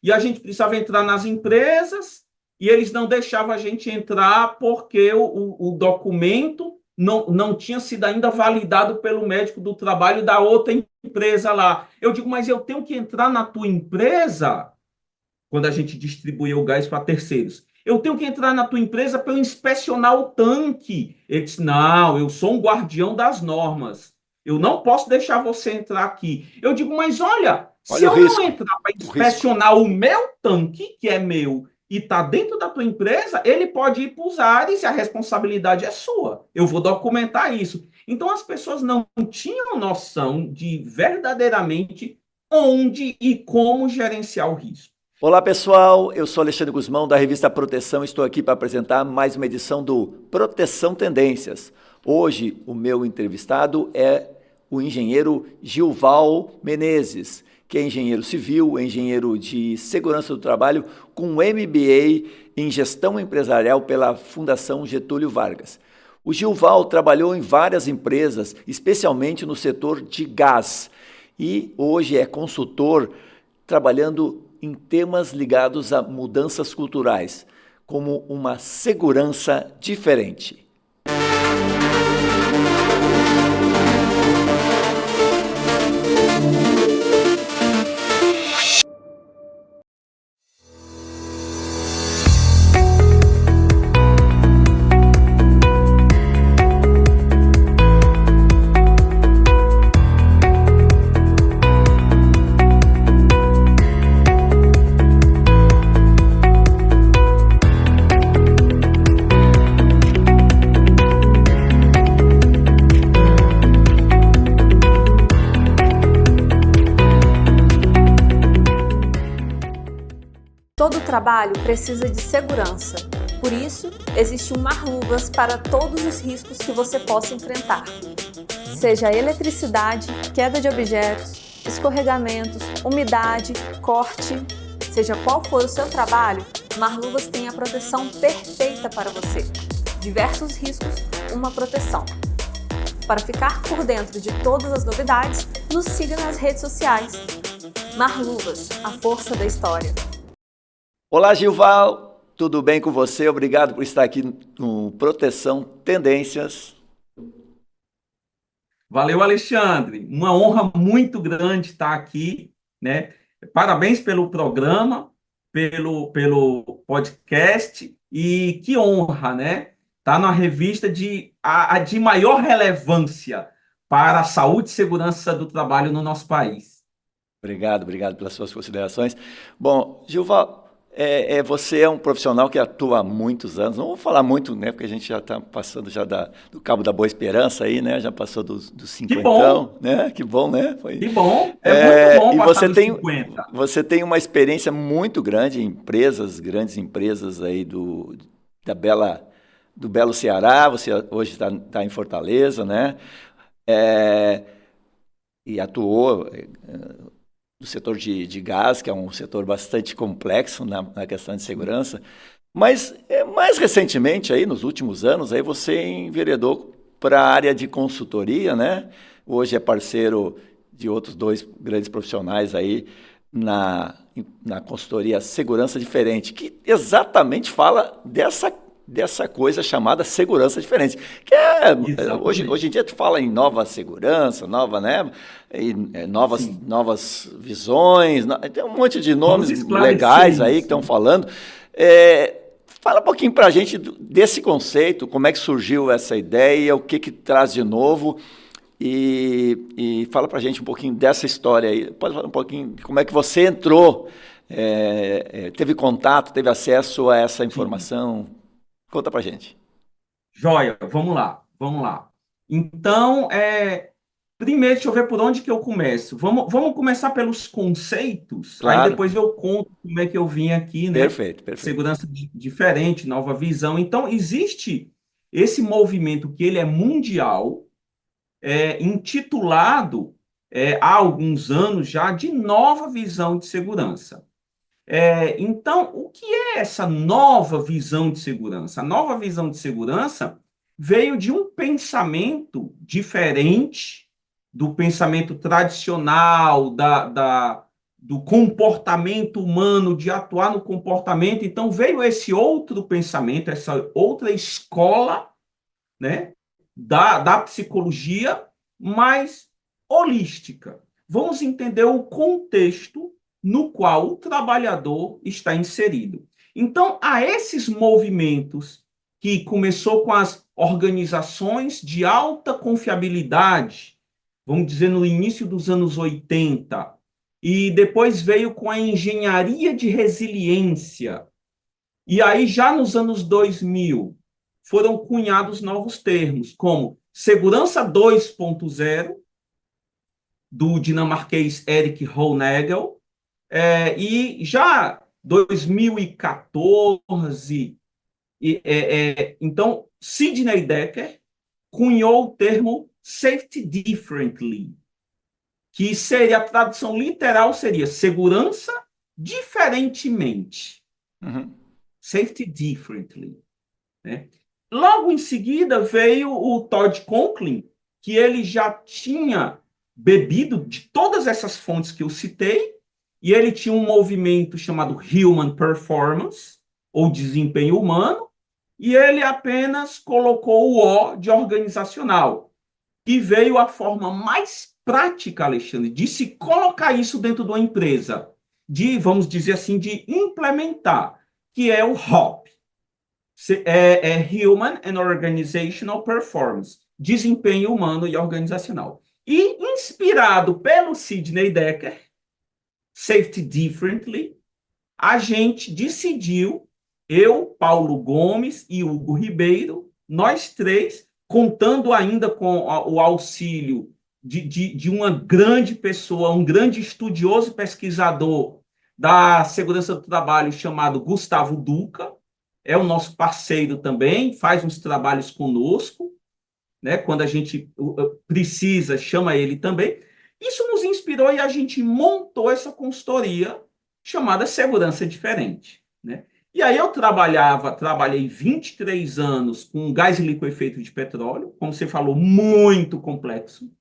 e a gente precisava entrar nas empresas e eles não deixavam a gente entrar porque o documento não tinha sido ainda validado pelo médico do trabalho da outra empresa lá. Eu digo, mas eu tenho que entrar na tua empresa quando a gente distribuía o gás para terceiros. Eu tenho que entrar na tua empresa para eu inspecionar o tanque. Ele disse, não, eu sou um guardião das normas. Eu não posso deixar você entrar aqui. Eu digo, mas olha, se Olha o eu não risco, entrar para o risco. inspecionar o meu tanque, que é meu, e está dentro da tua empresa, ele pode ir para os ares e a responsabilidade é sua. Eu vou documentar isso. Então, as pessoas não tinham noção de verdadeiramente onde e como gerenciar o risco. Olá pessoal, eu sou Alexandre Guzmão da revista Proteção, estou aqui para apresentar mais uma edição do Proteção Tendências. Hoje o meu entrevistado é o engenheiro Gilval Menezes, que é engenheiro civil, engenheiro de segurança do trabalho com MBA em gestão empresarial pela Fundação Getúlio Vargas. O Gilval trabalhou em várias empresas, especialmente no setor de gás, e hoje é consultor trabalhando em temas ligados a mudanças culturais, como uma segurança diferente. Todo trabalho precisa de segurança. Por isso, existe um Mar-Luvas para todos os riscos que você possa enfrentar. Seja eletricidade, queda de objetos, escorregamentos, umidade, corte, seja qual for o seu trabalho, Mar-Luvas tem a proteção perfeita para você. Diversos riscos, uma proteção. Para ficar por dentro de todas as novidades, nos siga nas redes sociais. Mar-Luvas, a força da história. Olá Gilval, tudo bem com você? Obrigado por estar aqui no Proteção Tendências. Valeu, Alexandre. Uma honra muito grande estar aqui, né? Parabéns pelo programa, pelo podcast e que honra, né? Estar na revista de maior relevância para a saúde e segurança do trabalho no nosso país. Obrigado pelas suas considerações. Bom, Gilval, você é um profissional que atua há muitos anos. Não vou falar muito, né? Porque a gente já está passando já do Cabo da Boa Esperança aí, né? Já passou dos Que bom, cinquentão, né? Que bom, né? que bom. É muito bom E passar dos 50. você tem uma experiência muito grande em empresas, grandes empresas aí do belo Ceará. Você hoje está em Fortaleza, né? É, e atuou no setor de gás, que é um setor bastante complexo na questão de segurança, mas mais recentemente, aí, nos últimos anos, aí você enveredou para a área de consultoria, né? Hoje é parceiro de outros dois grandes profissionais aí na consultoria Segurança Diferente, que exatamente fala dessa coisa chamada segurança diferente, que hoje em Exatamente. dia tu fala em nova segurança, nova, né, Sim. novas visões, tem um monte de Vamos nomes esclarecer legais aí que isso, estão né? falando. Fala um pouquinho para a gente desse conceito, como é que surgiu essa ideia, o que que traz de novo, e fala para a gente um pouquinho dessa história aí. Pode falar um pouquinho de como é que você entrou, teve contato, teve acesso a essa Sim. informação. Conta pra gente. Joia, vamos lá, vamos lá. Então, primeiro, deixa eu ver por onde que eu começo. Vamos começar pelos conceitos, aí Claro, depois eu conto como é que eu vim aqui, né? perfeito, perfeito. Segurança diferente, nova visão. Então, existe esse movimento que ele é mundial, intitulado, há alguns anos já, de nova visão de segurança. Então, o que é essa nova visão de segurança? A nova visão de segurança veio de um pensamento diferente do pensamento tradicional, do comportamento humano, de atuar no comportamento. Então veio esse outro pensamento, essa outra escola, né, da psicologia, mais holística. Vamos entender o contexto no qual o trabalhador está inserido. Então, há esses movimentos que começou com as organizações de alta confiabilidade, vamos dizer, no início dos anos 80, e depois veio com a engenharia de resiliência. E aí, já nos anos 2000, foram cunhados novos termos, como segurança 2.0, do dinamarquês Erik Hollnagel, e já 2014, então, Sidney Dekker cunhou o termo safety differently, que seria, a tradução literal seria segurança diferentemente. Uhum. Safety differently, né? Logo em seguida veio o Todd Conklin, que ele já tinha bebido de todas essas fontes que eu citei, e ele tinha um movimento chamado Human Performance, ou desempenho humano, e ele apenas colocou o O de organizacional, que veio a forma mais prática, Alexandre, de se colocar isso dentro de uma empresa, de, vamos dizer assim, de implementar, que é o HOP. Human and Organizational Performance, desempenho humano e organizacional. E inspirado pelo Sidney Dekker, Safety Differently, a gente decidiu, eu, Paulo Gomes e Hugo Ribeiro, nós três, contando ainda com o auxílio de uma grande pessoa, um grande estudioso pesquisador da segurança do trabalho chamado Gustavo Duca, é o nosso parceiro também, faz uns trabalhos conosco, né? Quando a gente precisa, chama ele também. Isso nos inspirou e a gente montou essa consultoria chamada Segurança Diferente, né? E aí eu trabalhei 23 anos com gás e liquefeito de petróleo, como você falou, muito complexo.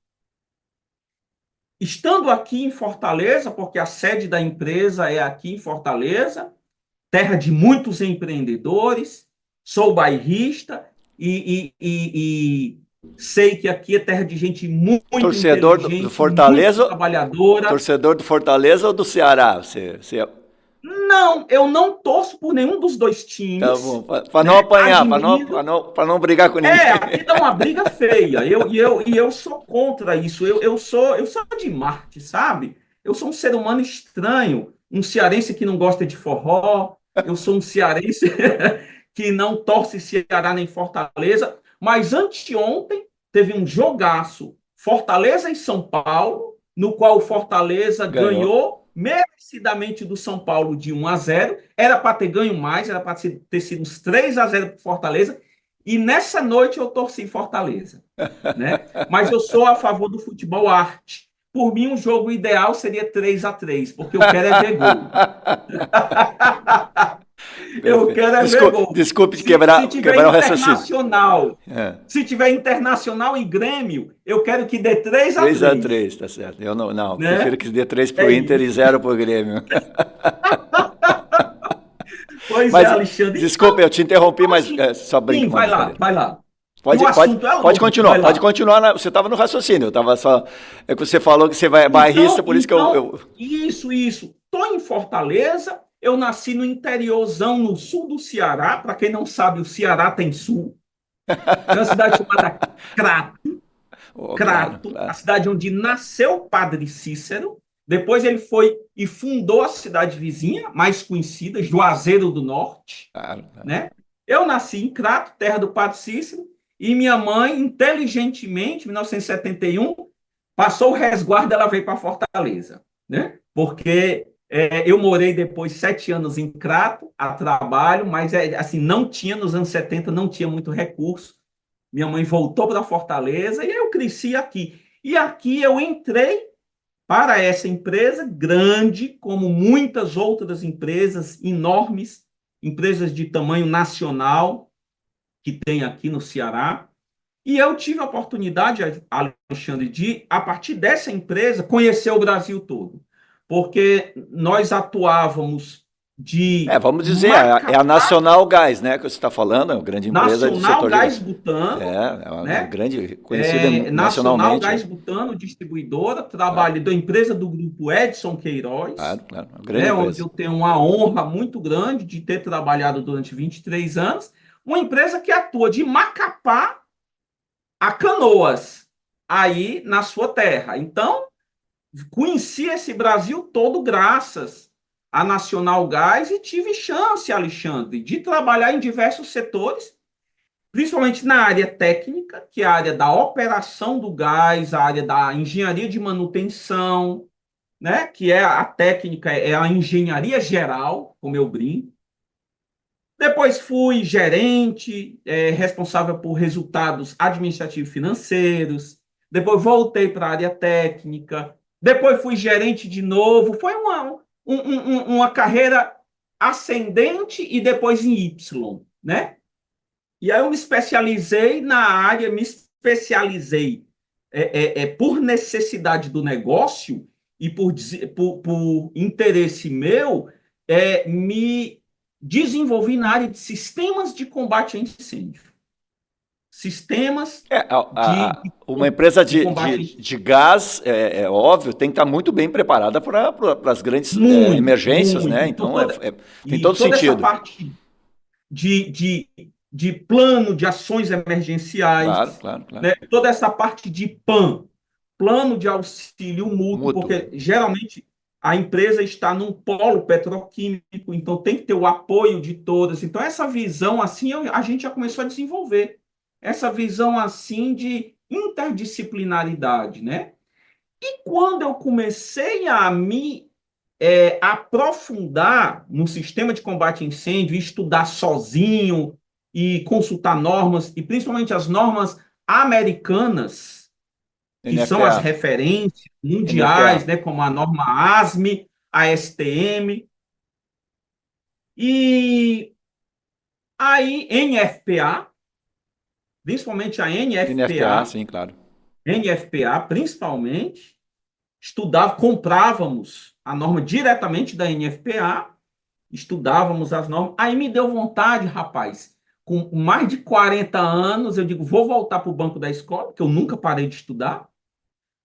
Estando aqui em Fortaleza, porque a sede da empresa é aqui em Fortaleza, terra de muitos empreendedores, sou bairrista e sei que aqui é terra de gente muito Torcedor inteligente, do Fortaleza, muito trabalhadora. torcedor do Fortaleza ou do Ceará? Não, eu não torço por nenhum dos dois times. Tá bom, para não apanhar, para não brigar com ninguém. Aqui dá uma briga feia. Eu sou contra isso. Eu sou de Marte, sabe? Eu sou um ser humano estranho, um cearense que não gosta de forró. Eu sou um cearense que não torce Ceará nem Fortaleza. Mas anteontem teve um jogaço, Fortaleza e São Paulo, no qual o Fortaleza ganhou merecidamente do São Paulo de 1-0. Era para ter ganho mais, era para ter sido uns 3-0 para Fortaleza. E nessa noite eu torci Fortaleza, né? Mas eu sou a favor do futebol arte. Por mim, um jogo ideal seria 3-3, porque eu quero é ver gol. Eu quero é ver gol. Desculpe quebrar o raciocínio. Se tiver Internacional e Grêmio, eu quero que dê 3-3. 3-3, tá certo. Eu não, né? Prefiro que dê 3 para o Inter e 0 para o Grêmio. Pois mas, Alexandre. Desculpa, eu te interrompi, mas só brinca. Sim, vai lá. Pode continuar. Você estava no raciocínio, eu estava só. É que você falou que você vai bairrista, por isso que eu. Isso. Estou em Fortaleza. Eu nasci no interiorzão, no sul do Ceará. Para quem não sabe, o Ceará tem sul. É uma cidade chamada Crato. Crato, claro. A cidade onde nasceu o Padre Cícero. Depois ele foi e fundou a cidade vizinha, mais conhecida, Juazeiro do Norte. Claro. Né? Eu nasci em Crato, terra do Padre Cícero, e minha mãe, inteligentemente, em 1971, passou o resguardo, ela veio para Fortaleza. Né? Porque eu morei depois 7 anos em Crato, a trabalho, mas assim, não tinha, nos anos 70, não tinha muito recurso. Minha mãe voltou para Fortaleza e eu cresci aqui. E aqui eu entrei para essa empresa grande, como muitas outras empresas enormes, empresas de tamanho nacional, que tem aqui no Ceará. E eu tive a oportunidade, Alexandre, de, a partir dessa empresa, conhecer o Brasil todo. porque nós atuávamos de Vamos dizer, é a Macapá, Nacional Gás, né, que você está falando, é uma grande empresa do Nacional setor de Gás gás. Butano, É uma né? grande, conhecida Nacional nacionalmente. Gás Butano, distribuidora, Claro, trabalho da empresa do grupo Edson Queiroz, claro, claro, uma grande né? Onde empresa. eu tenho uma honra muito grande de ter trabalhado durante 23 anos. Uma empresa que atua de Macapá a Canoas, aí na sua terra. Então, conheci esse Brasil todo graças à Nacional Gás e tive chance, Alexandre, de trabalhar em diversos setores, principalmente na área técnica, que é a área da operação do gás, a área da engenharia de manutenção, né, que é a técnica, é a engenharia geral, como eu brinco. Depois fui gerente, responsável por resultados administrativos financeiros. Depois voltei para a área técnica. Depois fui gerente de novo. Foi uma carreira ascendente e depois em Y, né? E aí eu me especializei na área, me especializei por necessidade do negócio e por interesse meu, me desenvolvi na área de sistemas de combate a incêndio. Sistemas É, uma de, empresa de combate a de gás, óbvio, tem que estar muito bem preparada para as grandes muito, emergências, né? muito. Então, tem E todo toda essa sentido. parte de, de, de plano de ações Claro, emergenciais, claro, claro. né? Toda essa parte de PAN, plano de auxílio mútuo, Mútuo. porque geralmente a empresa está num polo petroquímico, então tem que ter o apoio de todas. Então, essa visão assim, a gente já começou a desenvolver. Essa visão assim de interdisciplinaridade, né? E quando eu comecei a me aprofundar no sistema de combate a incêndio, estudar sozinho e consultar normas, e principalmente as normas americanas, que são as NFPA. referências NFPA. mundiais, né, como a norma ASME, a STM, e aí NFPA, principalmente a NFPA, NFPA, sim, claro. NFPA principalmente, estudava, comprávamos a norma diretamente da NFPA, estudávamos as normas. Aí me deu vontade, rapaz, com mais de 40 anos, eu digo, vou voltar para o banco da escola, que eu nunca parei de estudar,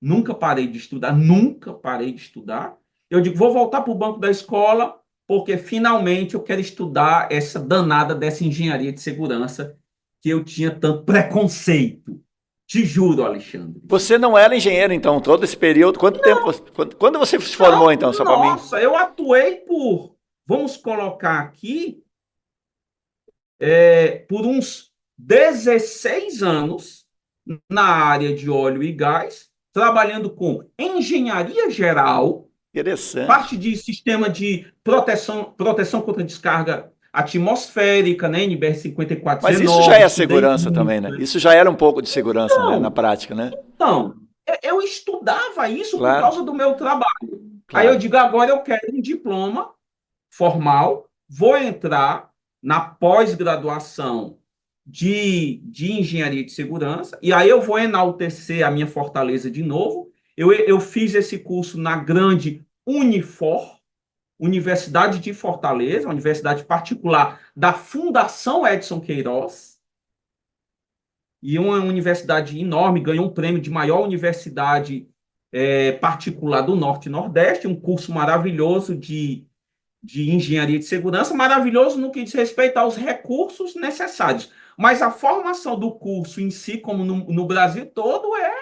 nunca parei de estudar, nunca parei de estudar. Eu digo, vou voltar para o banco da escola, porque finalmente eu quero estudar essa danada dessa engenharia de segurança que eu tinha tanto preconceito. Te juro, Alexandre. Você não era engenheiro, então, todo esse período? Quanto tempo? Quando você se formou, Não, então, só para mim? nossa, eu atuei vamos colocar aqui, por uns 16 anos na área de óleo e gás, trabalhando com engenharia geral, parte Interessante. de sistema de proteção contra descarga atmosférica, né, NBR Mas isso já 5419, é estudei segurança muito. também, né? Isso já era um pouco de segurança, né? Na Então, prática, né? então, eu estudava isso por Claro, causa do meu trabalho. Aí eu claro. digo, agora eu quero um diploma formal, vou entrar na pós-graduação de engenharia de segurança, e aí eu vou enaltecer a minha fortaleza de novo. Eu fiz esse curso na grande Unifor, Universidade de Fortaleza, universidade particular da Fundação Edson Queiroz, e uma universidade enorme, ganhou um prêmio de maior universidade particular do Norte e Nordeste, um curso maravilhoso de engenharia de segurança, maravilhoso no que diz respeito aos recursos necessários. Mas a formação do curso em si, como no Brasil todo, é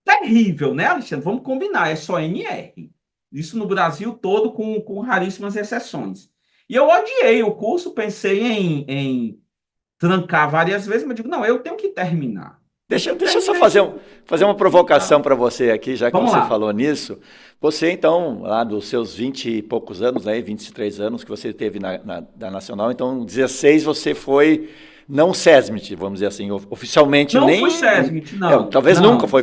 terrível, né, Alexandre? Vamos combinar, é só NR. Isso no Brasil todo, com raríssimas exceções. E eu odiei o curso, pensei em trancar várias vezes, mas digo, não, eu tenho que terminar. Deixa eu só Terminei esse fazer uma curso. provocação para você aqui, já que Vamos você lá. falou nisso. Você, então, lá dos seus 20 e poucos anos, aí, 23 anos que você teve da Nacional, então, 16 você foi não SESMIT, vamos dizer assim, oficialmente Não fui nem... SESMIT, não. Talvez Não. nunca foi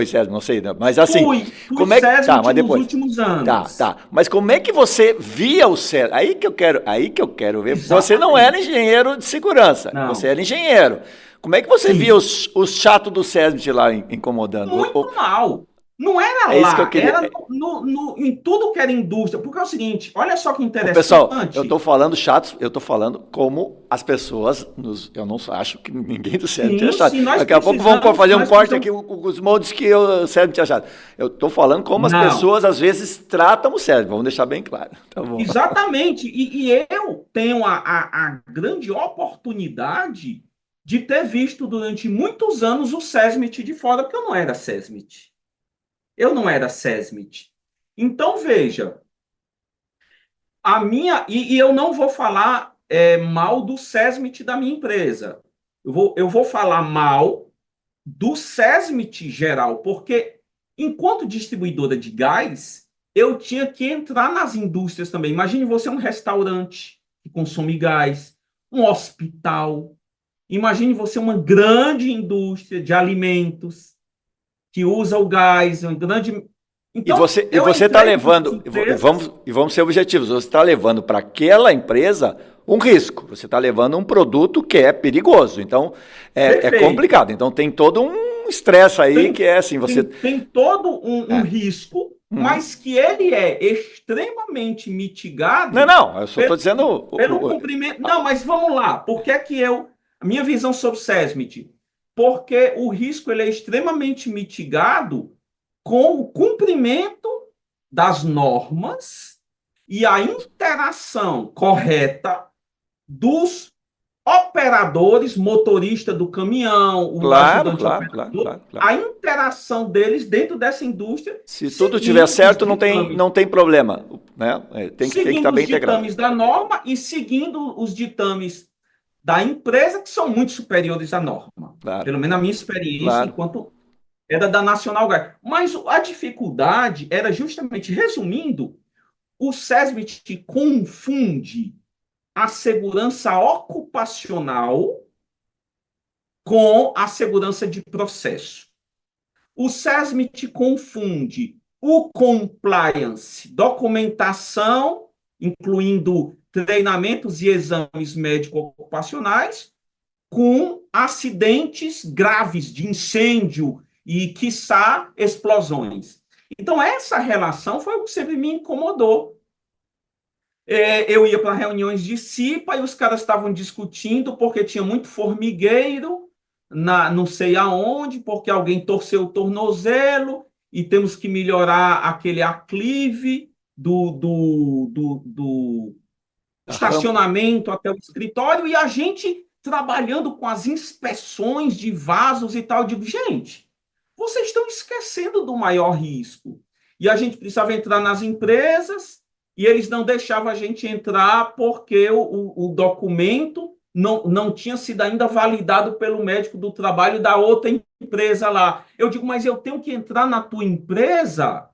SESMIT, não sei, né? Mas assim, Fui como é que... Tá, SESMIT mas nos depois... últimos Tá, anos. tá. Mas como é que você via o SESMIT? Aí que eu quero ver. Você não era Exatamente. engenheiro de segurança, você Não. era engenheiro. Como é que você via Sim. os chatos do SESMIT lá incomodando? Muito mal. Não era É isso que eu lá, queria. era em tudo que era indústria. Porque é o seguinte, olha só que Ô, pessoal, interessante. eu estou falando chato, eu estou falando como as pessoas, eu não acho que ninguém do CERN tinha Sim, chato. sim, Daqui a pouco vamos fazer um nós corte aqui, precisamos. os moldes que o CERN tinha chato. Eu estou falando como as Não, pessoas às vezes tratam o CERN, vamos deixar bem claro. Tá bom. exatamente. E eu tenho a grande oportunidade de ter visto durante muitos anos o SESMIT de fora, porque eu não era SESMIT. Eu não era SESMIT. Então, veja, a minha. E eu não vou falar mal do SESMIT da minha empresa. Eu vou falar mal do SESMIT geral, porque enquanto distribuidora de gás, eu tinha que entrar nas indústrias também. Imagine você um restaurante que consome gás, um hospital. Imagine você uma grande indústria de alimentos que usa o gás, uma grande. E Então, eu você está entrei nas levando, empresas. e vamos ser objetivos, você está levando para aquela empresa um risco, você está levando um produto que é perigoso, então é Perfeito. complicado. Então tem todo um estresse aí que Tem, é assim, você. tem todo um É. risco, Uhum. mas que ele é extremamente Não, mitigado não, eu só estou dizendo. pelo cumprimento. Não, mas vamos lá. Por que é que eu. A minha visão sobre o SESMIT? Porque o risco ele é extremamente mitigado com o cumprimento das normas e a interação correta dos operadores, motorista do caminhão, o Claro, ajudante claro, claro, operador, claro, claro. a interação deles dentro dessa indústria, Se tudo tiver seguindo os certo, ditames, não tem problema, né? Tem que estar seguindo bem os integrado. ditames da norma e seguindo os ditames da empresa, que são muito superiores à norma. Claro, Pelo menos na minha experiência, claro. enquanto era da Nacional Gás. Mas a dificuldade era justamente, resumindo, o SESMIT confunde a segurança ocupacional com a segurança de processo. O SESMIT confunde o compliance, documentação, incluindo treinamentos e exames médico-ocupacionais, com acidentes graves de incêndio e, quiçá, explosões. Então, essa relação foi o que sempre me incomodou. Eu ia para reuniões de CIPA e os caras estavam discutindo porque tinha muito formigueiro não sei aonde, porque alguém torceu o tornozelo e temos que melhorar aquele aclive do A rampa. estacionamento até o escritório e a gente trabalhando com as inspeções de vasos e tal. Eu digo, gente, vocês estão esquecendo do maior risco. E a gente precisava entrar nas empresas e eles não deixavam a gente entrar porque o documento não tinha sido ainda validado pelo médico do trabalho da outra empresa lá. Eu digo, mas eu tenho que entrar na tua empresa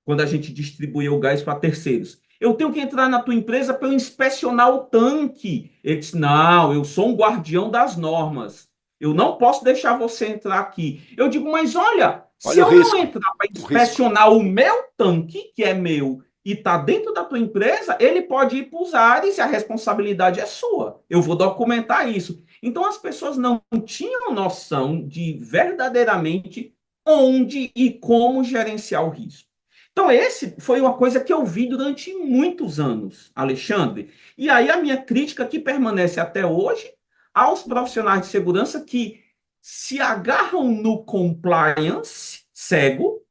quando a gente distribuía o gás para terceiros. Eu tenho que entrar na tua empresa para eu inspecionar o tanque. Ele disse, não, eu sou um guardião das normas. Eu não posso deixar você entrar aqui. Eu digo, mas olha, se Olha o eu não risco, entrar para o risco. inspecionar o meu tanque, que é meu, e está dentro da tua empresa, ele pode ir para os ares e a responsabilidade é sua. Eu vou documentar isso. Então, as pessoas não tinham noção de verdadeiramente onde e como gerenciar o risco. Então, esse foi uma coisa que eu vi durante muitos anos, Alexandre. E aí a minha crítica que permanece até hoje aos profissionais de segurança que se agarram no compliance cego,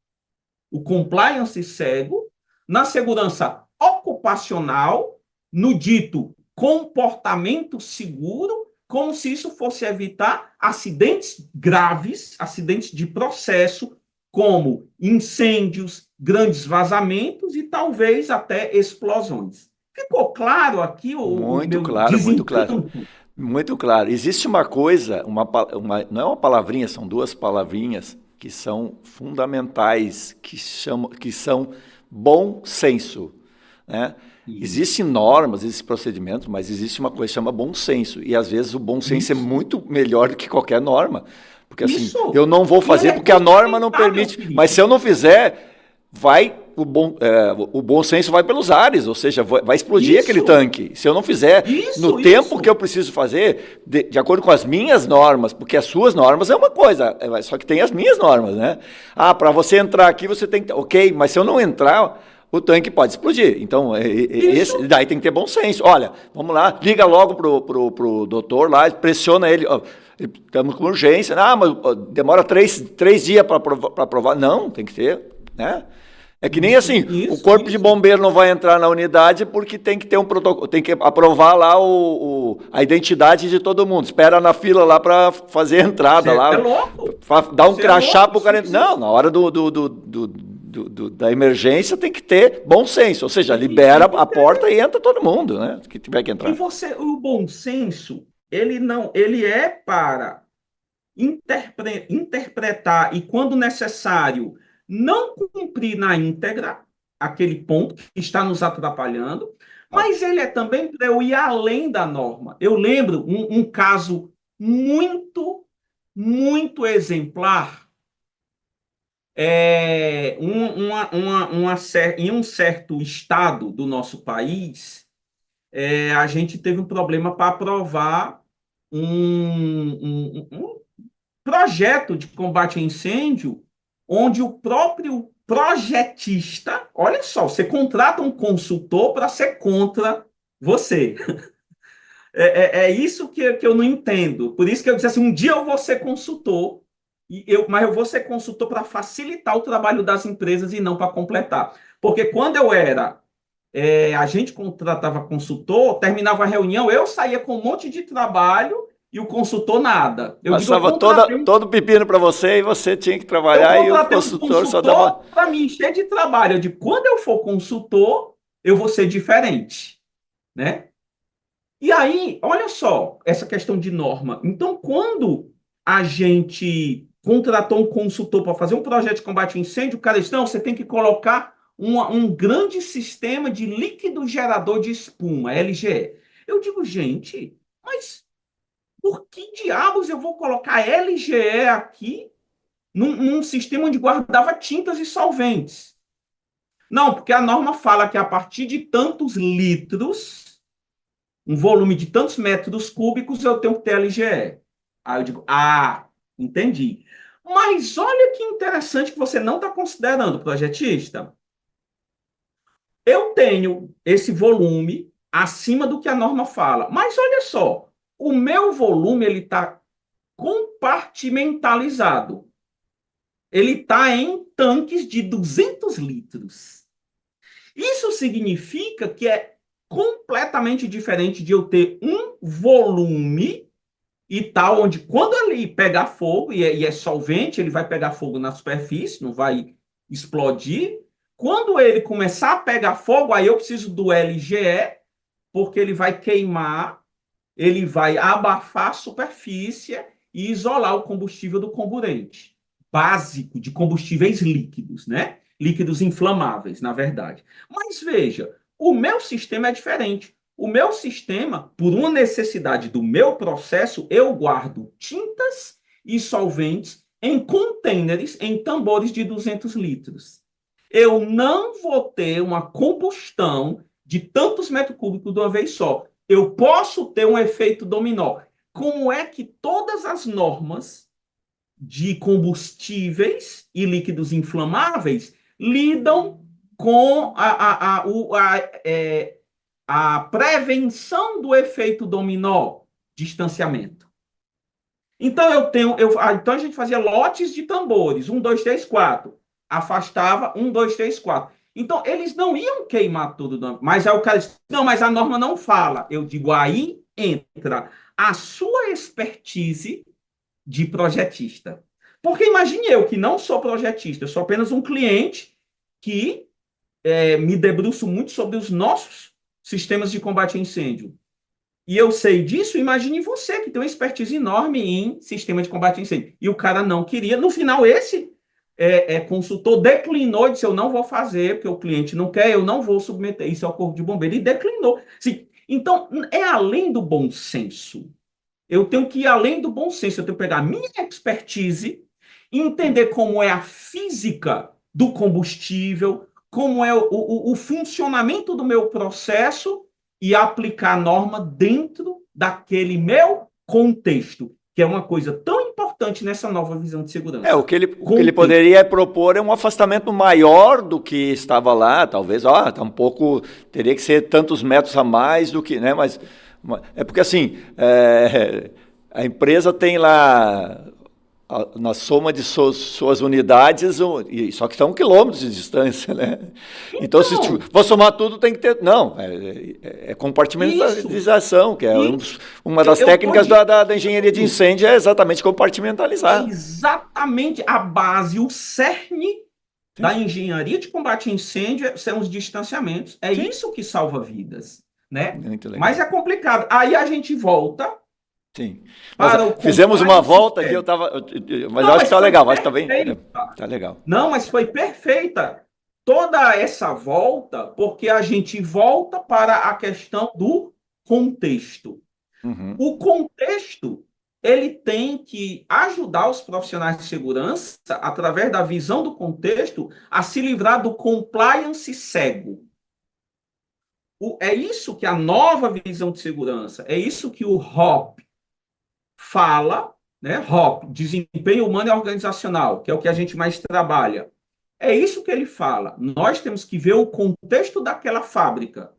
o compliance cego, na segurança ocupacional, no dito comportamento seguro, como se isso fosse evitar acidentes graves, acidentes de processo, como incêndios, grandes vazamentos e talvez até explosões. Ficou claro aqui o Muito meu claro, muito claro. desencanto? Muito claro. Existe uma coisa, não é uma palavrinha, são duas palavrinhas que são fundamentais, que são bom senso, né? Existem normas, existem procedimentos, mas existe uma coisa que chama bom senso. E às vezes o bom senso é Isso, muito melhor do que qualquer norma. Porque assim, isso. eu não vou E ele fazer é porque a norma não complementar, meu permite. Mas querido. se eu não fizer, vai o bom senso vai pelos ares, ou seja, vai explodir aquele tanque. Se eu não fizer no tempo que eu preciso fazer, de acordo com as minhas normas, porque as suas normas é uma coisa, só que tem as minhas normas, né? Para você entrar aqui, você tem que... Ok, mas se eu não entrar, o tanque pode explodir. Então, daí tem que ter bom senso. Olha, vamos lá, liga logo pro doutor lá, pressiona ele... Estamos com urgência. Mas demora 3 dias para aprovar. Não, tem que ter, né? É que nem assim, o corpo de bombeiro não vai entrar na unidade porque tem que ter um protocolo, tem que aprovar lá a identidade de todo mundo. Espera na fila lá para fazer a entrada lá. É louco. Dar um crachá pro cara. Não, na hora da emergência tem que ter bom senso. Ou seja, libera a porta e entra todo mundo, né? Que tiver que entrar. E o bom senso, ele é para interpretar e, quando necessário, não cumprir na íntegra aquele ponto que está nos atrapalhando, mas ele é também para eu ir além da norma. Eu lembro um caso muito, muito exemplar. Em um certo estado do nosso país, a gente teve um problema para aprovar um projeto de combate a incêndio, onde o próprio projetista, olha só, você contrata um consultor para ser contra você. É isso que eu não entendo. Por isso que eu disse assim, um dia eu vou ser consultor, mas eu vou ser consultor para facilitar o trabalho das empresas e não para completar. Porque quando a gente contratava consultor, terminava a reunião, eu saía com um monte de trabalho e o consultor nada. Passava todo o pepino para você e você tinha que trabalhar e o consultor só dava... para mim, cheio de trabalho. Eu digo, quando eu for consultor, eu vou ser diferente, né? E aí, olha só, essa questão de norma. Então, quando a gente contratou um consultor para fazer um projeto de combate a incêndio, o cara disse, não, você tem que colocar um grande sistema de líquido gerador de espuma, LGE. Eu digo, gente, mas por que diabos eu vou colocar LGE aqui num sistema onde guardava tintas e solventes? Não, porque a norma fala que a partir de tantos litros, um volume de tantos metros cúbicos, eu tenho que ter LGE. Aí eu digo, entendi. Mas olha que interessante que você não está considerando, projetista. Eu tenho esse volume acima do que a norma fala. Mas olha só, o meu volume ele está compartimentalizado. Ele está em tanques de 200 litros. Isso significa que é completamente diferente de eu ter um volume e tal, onde quando ele pegar fogo, e é solvente, ele vai pegar fogo na superfície, não vai explodir. Quando ele começar a pegar fogo, aí eu preciso do LGE, porque ele vai queimar, ele vai abafar a superfície e isolar o combustível do comburente básico de combustíveis líquidos, né? Líquidos inflamáveis, na verdade. Mas veja, o meu sistema é diferente. O meu sistema, por uma necessidade do meu processo, eu guardo tintas e solventes em containers, em tambores de 200 litros. Eu não vou ter uma combustão de tantos metros cúbicos de uma vez só. Eu posso ter um efeito dominó. Como é que todas as normas de combustíveis e líquidos inflamáveis lidam com a prevenção do efeito dominó, distanciamento? Então, então a gente fazia lotes de tambores, 1, 2, 3, 4. Afastava, 1, 2, 3, 4. Então, eles não iam queimar tudo. Mas aí o cara disse, não, mas a norma não fala. Eu digo, aí entra a sua expertise de projetista. Porque imagine eu, que não sou projetista, eu sou apenas um cliente que me debruço muito sobre os nossos sistemas de combate a incêndio. E eu sei disso, imagine você, que tem uma expertise enorme em sistema de combate a incêndio. E o cara não queria. No final, esse consultor declinou e disse, eu não vou fazer, porque o cliente não quer, eu não vou submeter isso ao corpo de bombeiro. E declinou. Sim, então, é além do bom senso. Eu tenho que ir além do bom senso. Eu tenho que pegar a minha expertise, entender como é a física do combustível, como é o funcionamento do meu processo e aplicar a norma dentro daquele meu contexto, que é uma coisa tão importante nessa nova visão de segurança. O que ele poderia propor é um afastamento maior do que estava lá, talvez, tá um pouco, teria que ser tantos metros a mais do que, né, mas é porque assim, a empresa tem lá, na soma de suas unidades, só que estão quilômetros de distância, né? Então, se for somar tudo, tem que ter. Não, é compartimentalização, que é uma das técnicas da engenharia de incêndio, é exatamente compartimentalizar. É exatamente a base, o cerne da engenharia de combate a incêndio são os distanciamentos. É isso que salva vidas, né? Muito legal. Mas é complicado. Aí a gente volta. Sim. Fizemos uma volta aqui, mas eu acho que está legal, acho que está bem. Tá legal. Não, mas foi perfeita toda essa volta, porque a gente volta para a questão do contexto. Uhum. O contexto, ele tem que ajudar os profissionais de segurança, através da visão do contexto, a se livrar do compliance cego. É isso que a nova visão de segurança, é isso que o HOP fala, né? HOP, desempenho humano e organizacional, que é o que a gente mais trabalha. É isso que ele fala. Nós temos que ver o contexto daquela fábrica,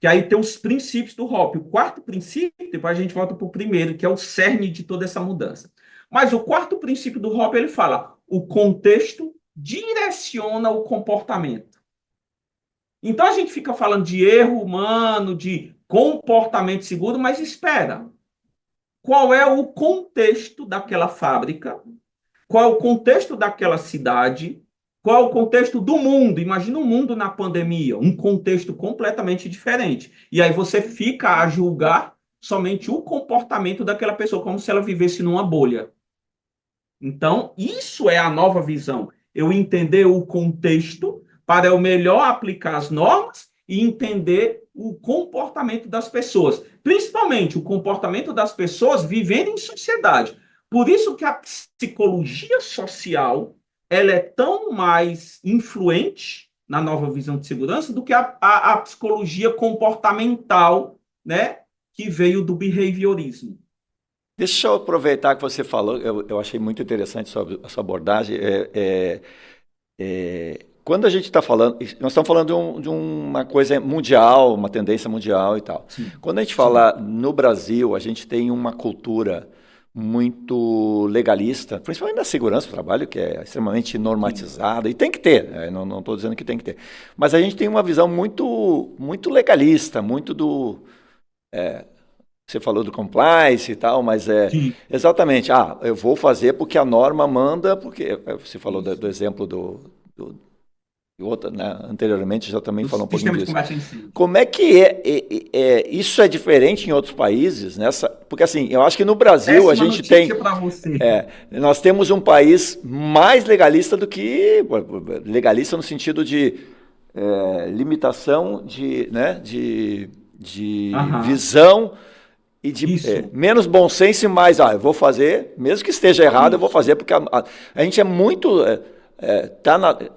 que aí tem os princípios do HOP. O quarto princípio, depois a gente volta para o primeiro, que é o cerne de toda essa mudança. Mas o quarto princípio do HOP, ele fala, o contexto direciona o comportamento. Então a gente fica falando de erro humano, de comportamento seguro, mas espera. Qual é o contexto daquela fábrica? Qual é o contexto daquela cidade? Qual é o contexto do mundo? Imagina o mundo na pandemia, um contexto completamente diferente. E aí você fica a julgar somente o comportamento daquela pessoa, como se ela vivesse numa bolha. Então, isso é a nova visão. Eu entender o contexto para eu melhor aplicar as normas e entender o comportamento das pessoas. Principalmente o comportamento das pessoas vivendo em sociedade. Por isso que a psicologia social ela é tão mais influente na nova visão de segurança do que a psicologia comportamental, né, que veio do behaviorismo. Deixa eu aproveitar que você falou, eu achei muito interessante a sua abordagem. Quando a gente está falando, nós estamos falando de uma coisa mundial, uma tendência mundial e tal. Sim. Quando a gente fala no Brasil, a gente tem uma cultura muito legalista, principalmente na segurança do trabalho, que é extremamente normatizada, e tem que ter, não estou dizendo que tem que ter, mas a gente tem uma visão muito, muito legalista, muito do... você falou do compliance e tal, mas exatamente, eu vou fazer porque a norma manda, porque você falou do exemplo do outra, né, anteriormente já também falou um pouquinho disso. Como é que isso é diferente em outros países? Porque assim, eu acho que no Brasil a gente tem... nós temos um país mais legalista do que... Legalista no sentido de limitação de visão e de menos bom senso e mais, eu vou fazer, mesmo que esteja errado, eu vou fazer, porque a gente é muito...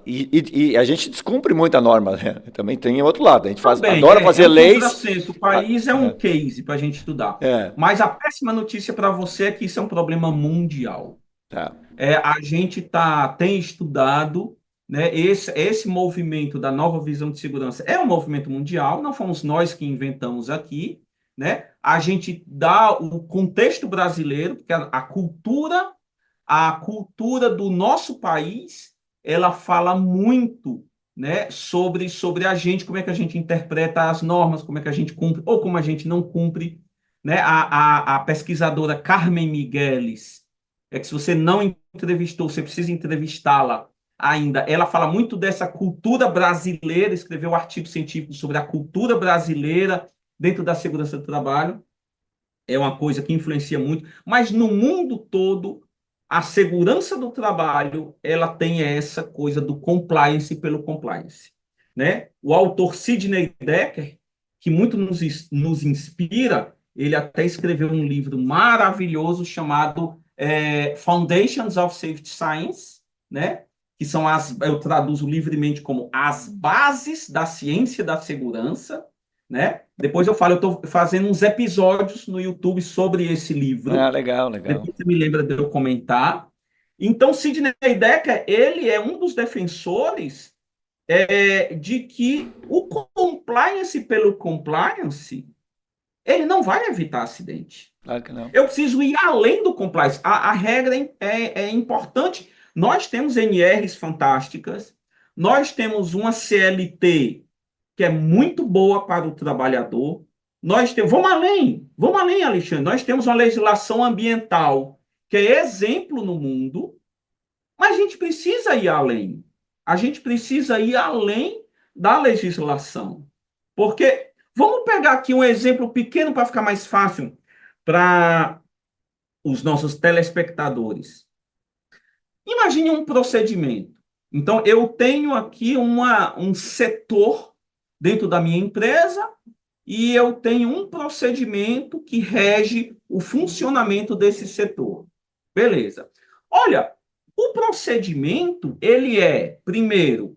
e a gente descumpre muito a norma, né? Também tem outro lado, a gente adora fazer leis. O país é um case para a gente estudar. Mas a péssima notícia para você é que isso é um problema mundial. A gente tem estudado, né, esse movimento da nova visão de segurança é um movimento mundial, não fomos nós que inventamos aqui, né? A gente dá o contexto brasileiro, porque a cultura do nosso país, ela fala muito, né, sobre a gente, como é que a gente interpreta as normas, como é que a gente cumpre ou como a gente não cumpre, né? A pesquisadora Carmen Migueles, que se você não entrevistou, você precisa entrevistá-la ainda. Ela fala muito dessa cultura brasileira, escreveu um artigo científico sobre a cultura brasileira dentro da segurança do trabalho. É uma coisa que influencia muito, mas no mundo todo a segurança do trabalho, ela tem essa coisa do compliance pelo compliance, né? O autor Sidney Dekker, que muito nos inspira, ele até escreveu um livro maravilhoso chamado Foundations of Safety Science, né? que são eu traduzo livremente como as bases da ciência da segurança, né? Depois eu estou fazendo uns episódios no YouTube sobre esse livro. Ah, legal, legal. Depois você me lembra de eu comentar. Então, Sidney Dekker, ele é um dos defensores de que o compliance pelo compliance, ele não vai evitar acidente. Claro que não. Eu preciso ir além do compliance. A regra é importante. Nós temos NRs fantásticas, nós temos uma CLT que é muito boa para o trabalhador. Vamos além, Alexandre. Nós temos uma legislação ambiental que é exemplo no mundo, mas a gente precisa ir além. A gente precisa ir além da legislação. Porque, vamos pegar aqui um exemplo pequeno para ficar mais fácil para os nossos telespectadores. Imagine um procedimento. Então, eu tenho aqui um setor dentro da minha empresa e eu tenho um procedimento que rege o funcionamento desse setor. Beleza. Olha, o procedimento, ele é, primeiro,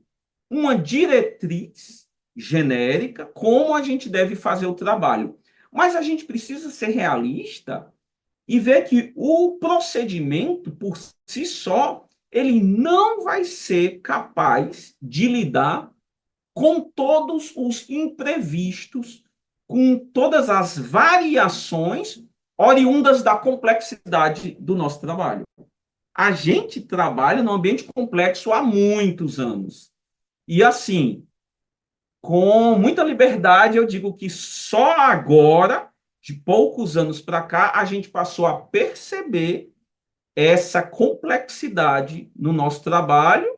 uma diretriz genérica, como a gente deve fazer o trabalho. Mas a gente precisa ser realista e ver que o procedimento, por si só, ele não vai ser capaz de lidar com todos os imprevistos, com todas as variações oriundas da complexidade do nosso trabalho. A gente trabalha num ambiente complexo há muitos anos. E assim, com muita liberdade, eu digo que só agora, de poucos anos para cá, a gente passou a perceber essa complexidade no nosso trabalho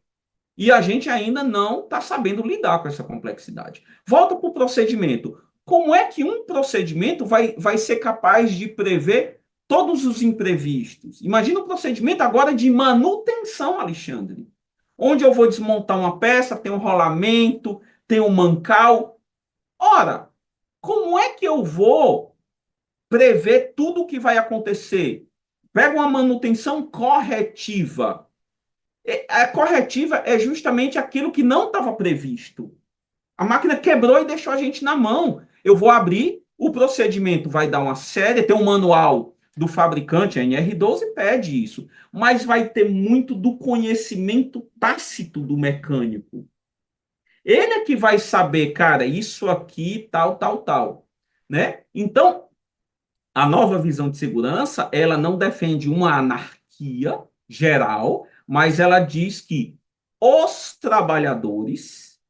e a gente ainda não está sabendo lidar com essa complexidade. Volta para o procedimento. Como é que um procedimento vai ser capaz de prever todos os imprevistos? Imagina o procedimento agora de manutenção, Alexandre, onde eu vou desmontar uma peça, tem um rolamento, tem um mancal. Ora, como é que eu vou prever tudo o que vai acontecer? Pega uma manutenção corretiva. A corretiva é justamente aquilo que não estava previsto. A máquina quebrou e deixou a gente na mão. Eu vou abrir, o procedimento vai dar uma série, tem um manual do fabricante, a NR12 pede isso, mas vai ter muito do conhecimento tácito do mecânico. Ele é que vai saber, cara, isso aqui, tal, tal, tal, né? Então, a nova visão de segurança, ela não defende uma anarquia geral, mas ela diz que os trabalhadores,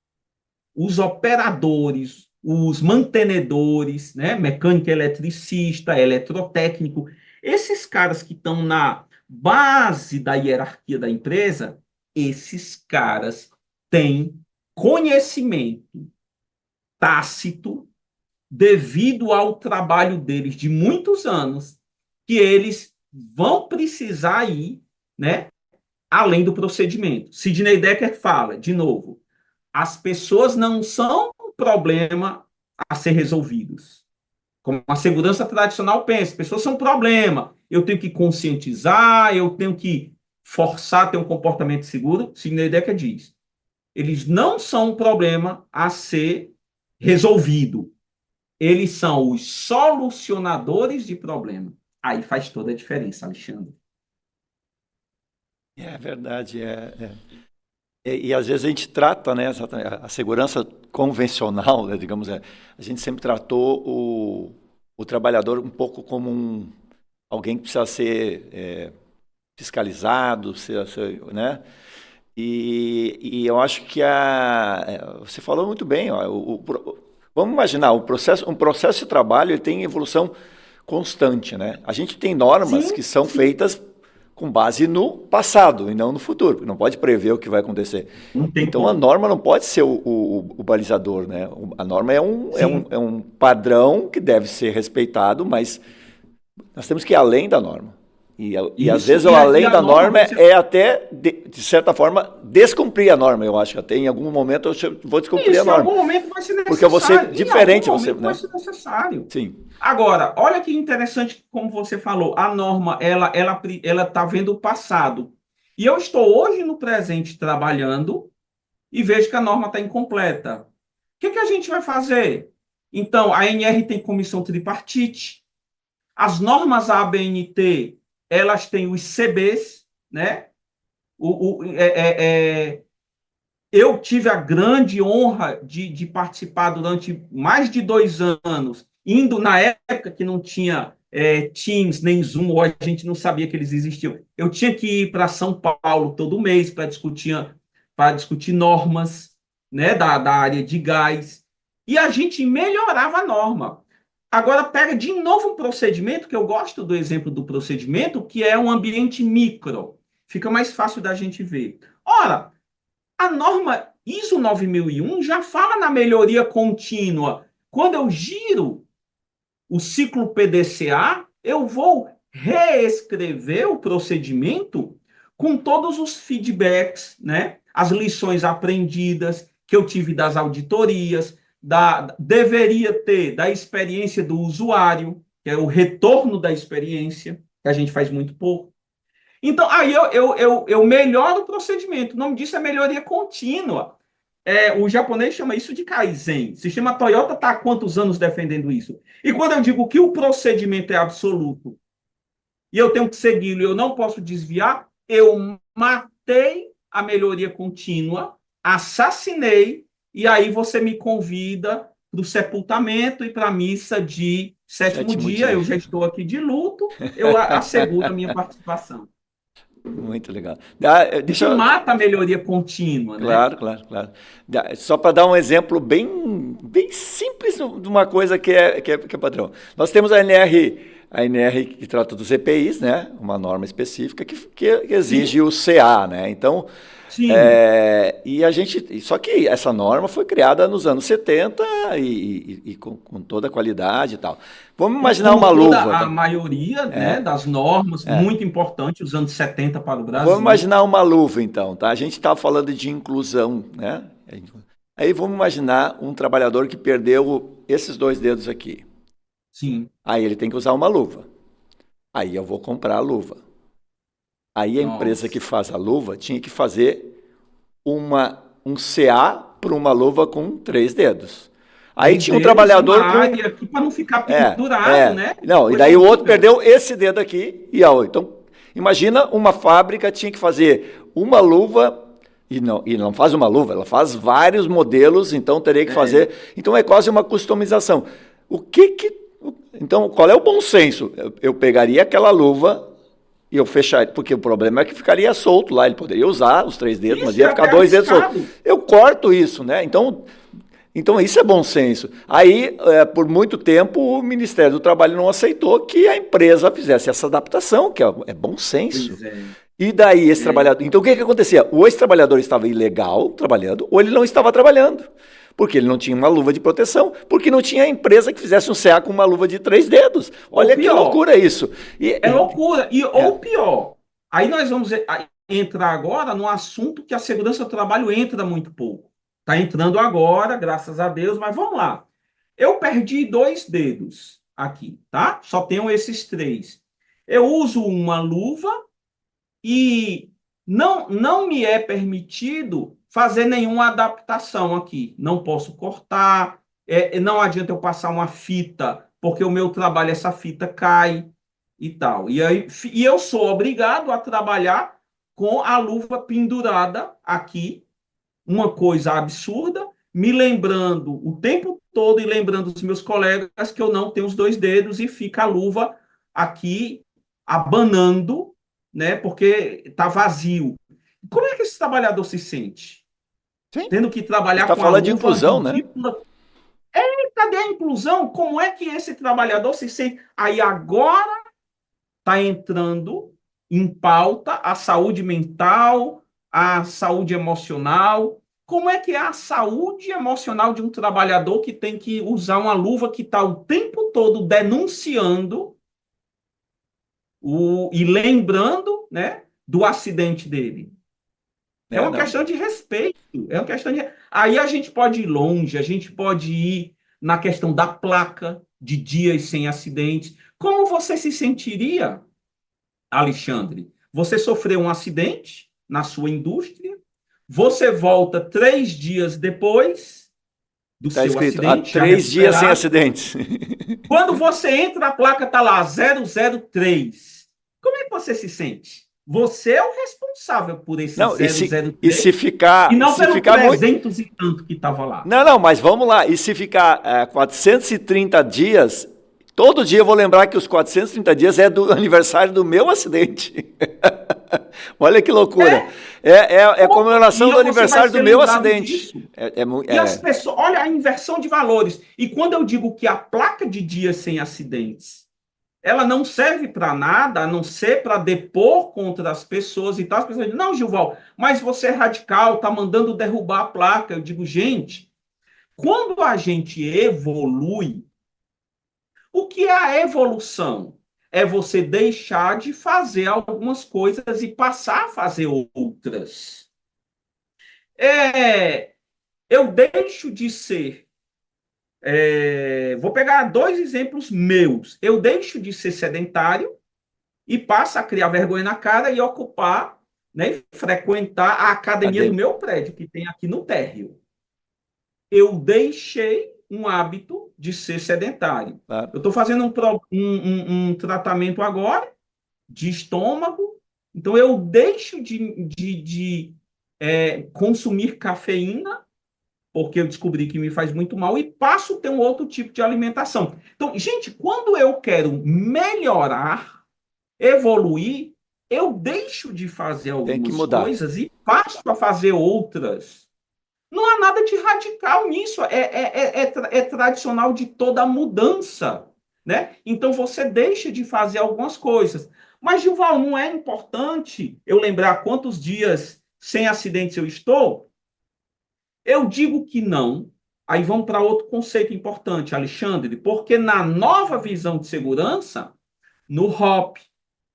os operadores, os mantenedores, né, mecânico, eletricista, eletrotécnico, esses caras que estão na base da hierarquia da empresa, esses caras têm conhecimento tácito devido ao trabalho deles de muitos anos, que eles vão precisar ir, né, além do procedimento. Sidney Dekker fala, de novo, as pessoas não são um problema a ser resolvidos. Como a segurança tradicional pensa, as pessoas são um problema. Eu tenho que conscientizar, eu tenho que forçar a ter um comportamento seguro. Sidney Dekker diz, eles não são um problema a ser resolvido. Eles são os solucionadores de problema. Aí faz toda a diferença, Alexandre. É verdade. E às vezes a gente trata, né, a segurança convencional, né, digamos, a gente sempre tratou o trabalhador um pouco como alguém que precisa ser fiscalizado, né? E eu acho que você falou muito bem, ó, vamos imaginar, um processo de trabalho ele tem evolução constante, né? A gente tem normas que são feitas com base no passado e não no futuro, porque não pode prever o que vai acontecer. Então a norma não pode ser o balizador, né? A norma é um padrão que deve ser respeitado, mas nós temos que ir além da norma. E às vezes o além da norma é até, de certa forma, descumprir a norma. Eu acho que até em algum momento eu vou descumprir a norma. Em algum momento vai ser necessário. Porque eu vou ser diferente. Em algum momento vai ser necessário. Sim. Agora, olha que interessante como você falou. A norma, ela tá vendo o passado. E eu estou hoje no presente trabalhando e vejo que a norma está incompleta. O que a gente vai fazer? Então, a ANR tem comissão tripartite, as normas ABNT, elas têm os CBs, né? Eu tive a grande honra de participar durante mais de 2 anos, indo na época que não tinha Teams nem Zoom, ou a gente não sabia que eles existiam. Eu tinha que ir para São Paulo todo mês para discutir normas, né, da área de gás, e a gente melhorava a norma. Agora, pega de novo um procedimento, que eu gosto do exemplo do procedimento, que é um ambiente micro. Fica mais fácil da gente ver. Ora, a norma ISO 9001 já fala na melhoria contínua. Quando eu giro o ciclo PDCA, eu vou reescrever o procedimento com todos os feedbacks, né? As lições aprendidas que eu tive das auditorias, deveria ter da experiência do usuário, que é o retorno da experiência, que a gente faz muito pouco. Então, aí eu melhoro o procedimento. O nome disso é melhoria contínua. O japonês chama isso de Kaizen. O sistema Toyota está há quantos anos defendendo isso? E quando eu digo que o procedimento é absoluto e eu tenho que segui-lo e eu não posso desviar, eu matei a melhoria contínua, assassinei, e aí você me convida para o sepultamento e para a missa de sétimo dia. Eu já estou aqui de luto, eu asseguro a minha participação. Muito legal. Que mata a melhoria contínua, né? Claro, claro, claro. Só para dar um exemplo bem simples de uma coisa que é padrão. Nós temos a ANR que trata dos EPIs, né? Uma norma específica que exige o CA, né? Então, Sim. Só que essa norma foi criada nos anos 70 e com toda a qualidade e tal. Vamos imaginar uma luva. A maioria, né, das normas, muito importante, os anos 70 para o Brasil. Vamos imaginar uma luva, então, tá? A gente estava falando de inclusão, né? Aí vamos imaginar um trabalhador que perdeu esses 2 dedos aqui. Sim. Aí ele tem que usar uma luva. Aí eu vou comprar a luva. Aí a empresa que faz a luva tinha que fazer um CA para uma luva com 3 dedos. Aí tinha um trabalhador com... para não ficar pendurado, né? Não, e daí o outro perdeu esse dedo aqui e a outra. Então, imagina uma fábrica tinha que fazer uma luva e não faz uma luva, ela faz vários modelos, então teria que fazer. Então é quase uma customização. Então, qual é o bom senso? Eu pegaria aquela luva e eu fecharia, porque o problema é que ficaria solto lá, ele poderia usar os 3 dedos, mas ia ficar 2 dedos soltos. Eu corto isso, né? Então, isso é bom senso. Aí, por muito tempo, o Ministério do Trabalho não aceitou que a empresa fizesse essa adaptação, que é bom senso. E daí, esse trabalhador... Então, o que acontecia? Ou esse trabalhador estava ilegal trabalhando, ou ele não estava trabalhando. Porque ele não tinha uma luva de proteção, porque não tinha empresa que fizesse um CA com uma luva de 3 dedos. Olha que loucura isso. É loucura. Ou pior, aí nós vamos entrar agora num assunto que a segurança do trabalho entra muito pouco. Está entrando agora, graças a Deus, mas vamos lá. Eu perdi 2 dedos aqui, tá? Só tenho esses 3. Eu uso uma luva e não me é permitido fazer nenhuma adaptação aqui. Não posso cortar, não adianta eu passar uma fita, porque o meu trabalho, essa fita cai e tal. E eu sou obrigado a trabalhar com a luva pendurada aqui, uma coisa absurda, me lembrando o tempo todo e lembrando os meus colegas que eu não tenho os 2 dedos e fica a luva aqui abanando, né, porque está vazio. Como é que esse trabalhador se sente? Sim. Tendo que trabalhar com a luva de inclusão, ridícula, né? Cadê a inclusão? Como é que esse trabalhador se sente? Aí agora está entrando em pauta a saúde mental, a saúde emocional. Como é que é a saúde emocional de um trabalhador que tem que usar uma luva que está o tempo todo denunciando e lembrando, né, do acidente dele? É uma questão de respeito. É uma questão de... Aí a gente pode ir longe, a gente pode ir na questão da placa de dias sem acidentes. Como você se sentiria, Alexandre? Você sofreu um acidente na sua indústria, você volta 3 dias depois do Está seu escrito, há acidente, já 3 dias sem recuperado. acidentes. Quando você entra, a placa está lá, 003. Como é que você se sente? Você é o responsável por esse Não, e 003 se e ficar, não se pelo ficar muito... 300 e tanto que estava lá. Não, não, mas vamos lá. E se ficar 430 dias, todo dia eu vou lembrar que os 430 dias é do aniversário do meu acidente. Olha que loucura. É a Todo comemoração do dia você vai aniversário do ser meu lembrado acidente. disso. E as É, pessoas, olha a inversão de valores. E quando eu digo que a placa de dias sem acidentes, ela não serve para nada, a não ser para depor contra as pessoas e tal. As pessoas dizem, não, Gilval, mas você é radical, está mandando derrubar a placa. Eu digo, gente, quando a gente evolui, o que é a evolução? É você deixar de fazer algumas coisas e passar a fazer outras. Eu deixo de ser. Vou pegar 2 exemplos meus. Eu deixo de ser sedentário e passo a criar vergonha na cara e ocupar, né, frequentar a academia do meu prédio, que tem aqui no térreo. Eu deixei um hábito de ser sedentário. claro. Eu estou fazendo um tratamento agora de estômago, então eu deixo de consumir cafeína, porque eu descobri que me faz muito mal, e passo a ter um outro tipo de alimentação. Então, gente, quando eu quero melhorar, evoluir, eu deixo de fazer Tem que algumas mudar. coisas e passo a fazer outras. Não há nada de radical nisso, é tradicional de toda mudança, né? Então você deixa de fazer algumas coisas. Mas, Gilval, não é importante eu lembrar quantos dias sem acidentes eu estou? Eu digo que não. Aí vamos para outro conceito importante, Alexandre, porque na nova visão de segurança, no HOP,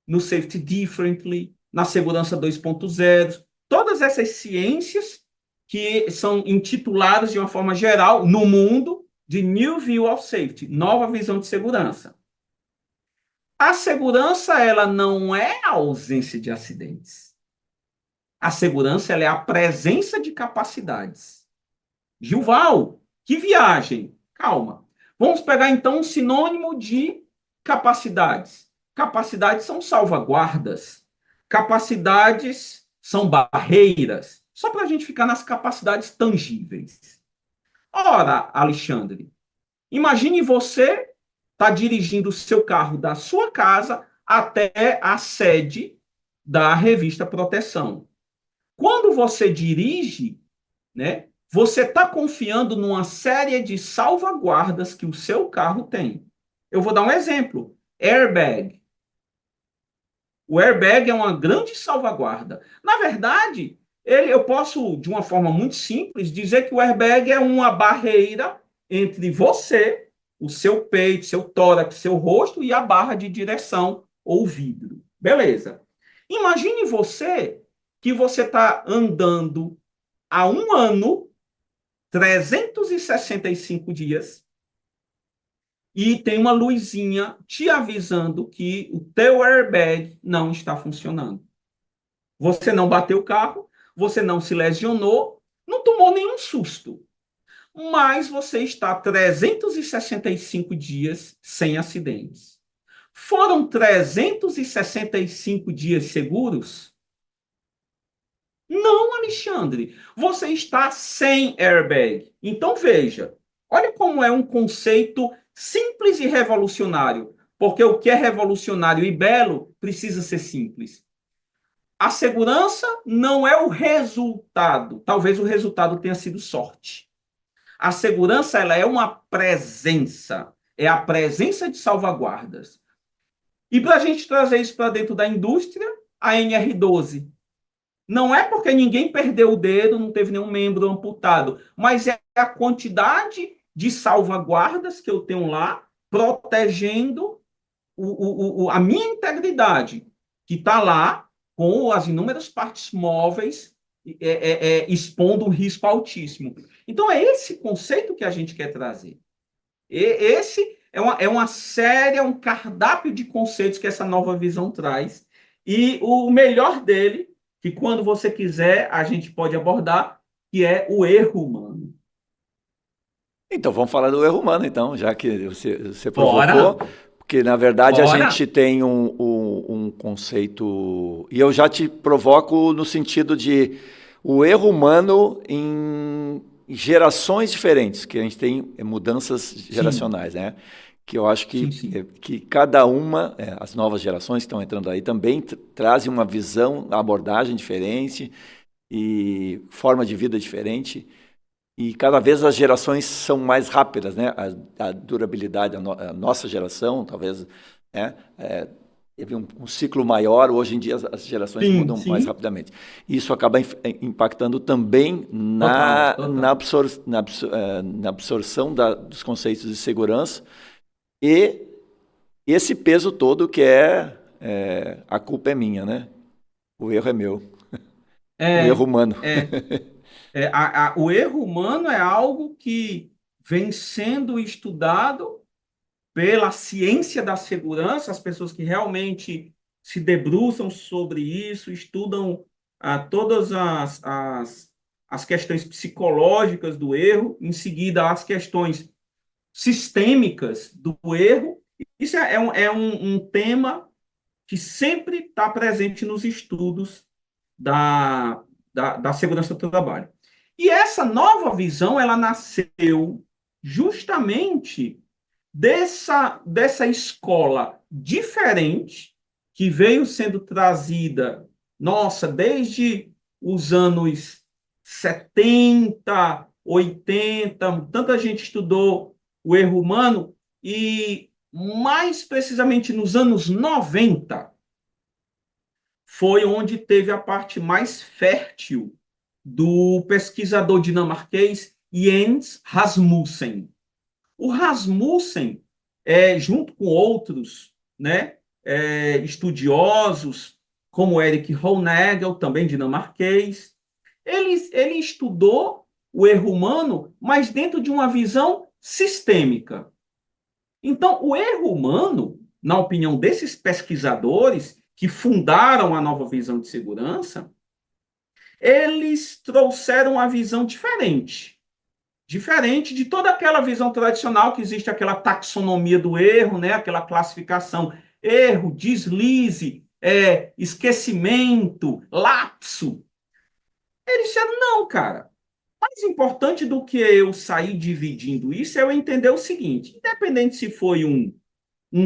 no Safety Differently, na segurança 2.0, todas essas ciências que são intituladas de uma forma geral no mundo de New View of Safety, nova visão de segurança. A segurança, ela não é a ausência de acidentes. A segurança, ela é a presença de capacidades. Gilval, que viagem! Calma. Vamos pegar então um sinônimo de capacidades. Capacidades são salvaguardas. Capacidades são barreiras. Só para a gente ficar nas capacidades tangíveis. Ora, Alexandre, imagine você está dirigindo o seu carro da sua casa até a sede da revista Proteção. Quando você dirige, né, você está confiando numa série de salvaguardas que o seu carro tem. Eu vou dar um exemplo. Airbag. O airbag é uma grande salvaguarda. Na verdade, eu posso, de uma forma muito simples, dizer que o airbag é uma barreira entre você, o seu peito, seu tórax, seu rosto e a barra de direção ou vidro. Beleza. Imagine você que você está andando há um ano, 365 dias, e tem uma luzinha te avisando que o teu airbag não está funcionando. Você não bateu o carro, você não se lesionou, não tomou nenhum susto, mas você está 365 dias sem acidentes. Foram 365 dias seguros? Não, Alexandre. Você está sem airbag. Então veja, olha como é um conceito simples e revolucionário, porque o que é revolucionário e belo precisa ser simples. A segurança não é o resultado. Talvez o resultado tenha sido sorte. A segurança, ela é uma presença. É a presença de salvaguardas. E para a gente trazer isso para dentro da indústria, a NR12. Não é porque ninguém perdeu o dedo, não teve nenhum membro amputado, mas é a quantidade de salvaguardas que eu tenho lá, protegendo a minha integridade, que está lá com as inúmeras partes móveis, expondo um risco altíssimo. Então, é esse conceito que a gente quer trazer. Esse é uma série, é um cardápio de conceitos que essa nova visão traz. E o melhor dele que quando você quiser a gente pode abordar, que é o erro humano. Então, vamos falar do erro humano, então, já que você Bora, provocou, porque na verdade a bora. gente tem um conceito, e eu já te provoco no sentido de o erro humano em gerações diferentes, que a gente tem mudanças Sim, geracionais, né? Que eu acho sim, sim. que cada uma, as novas gerações que estão entrando aí também trazem uma visão, uma abordagem diferente e forma de vida diferente. E cada vez as gerações são mais rápidas, né? A durabilidade, a nossa geração, talvez, né? Teve um ciclo maior, hoje em dia as gerações Sim, mudam mais sim. rapidamente. Isso acaba impactando também Total, total. na absorção dos conceitos de segurança e esse peso todo que a culpa é minha, né? O erro é meu, o erro É, humano. é. O erro humano é algo que vem sendo estudado pela ciência da segurança, as pessoas que realmente se debruçam sobre isso, estudam todas as questões psicológicas do erro, em seguida as questões sistêmicas do erro. Isso é um tema que sempre está presente nos estudos da segurança do trabalho. E essa nova visão, ela nasceu justamente dessa escola diferente que veio sendo trazida, nossa, desde os anos 70, 80, tanta gente estudou o erro humano, e mais precisamente nos anos 90 foi onde teve a parte mais fértil do pesquisador dinamarquês Jens Rasmussen. O Rasmussen, junto com outros, né, estudiosos, como Eric Honecker, também dinamarquês, ele estudou o erro humano, mas dentro de uma visão sistêmica. Então, o erro humano, na opinião desses pesquisadores que fundaram a nova visão de segurança, eles trouxeram uma visão diferente de toda aquela visão tradicional que existe, aquela taxonomia do erro, né? Aquela classificação: erro, deslize, esquecimento, lapso. Eles disseram: não, cara. Mais importante do que eu sair dividindo isso é eu entender o seguinte: independente se foi um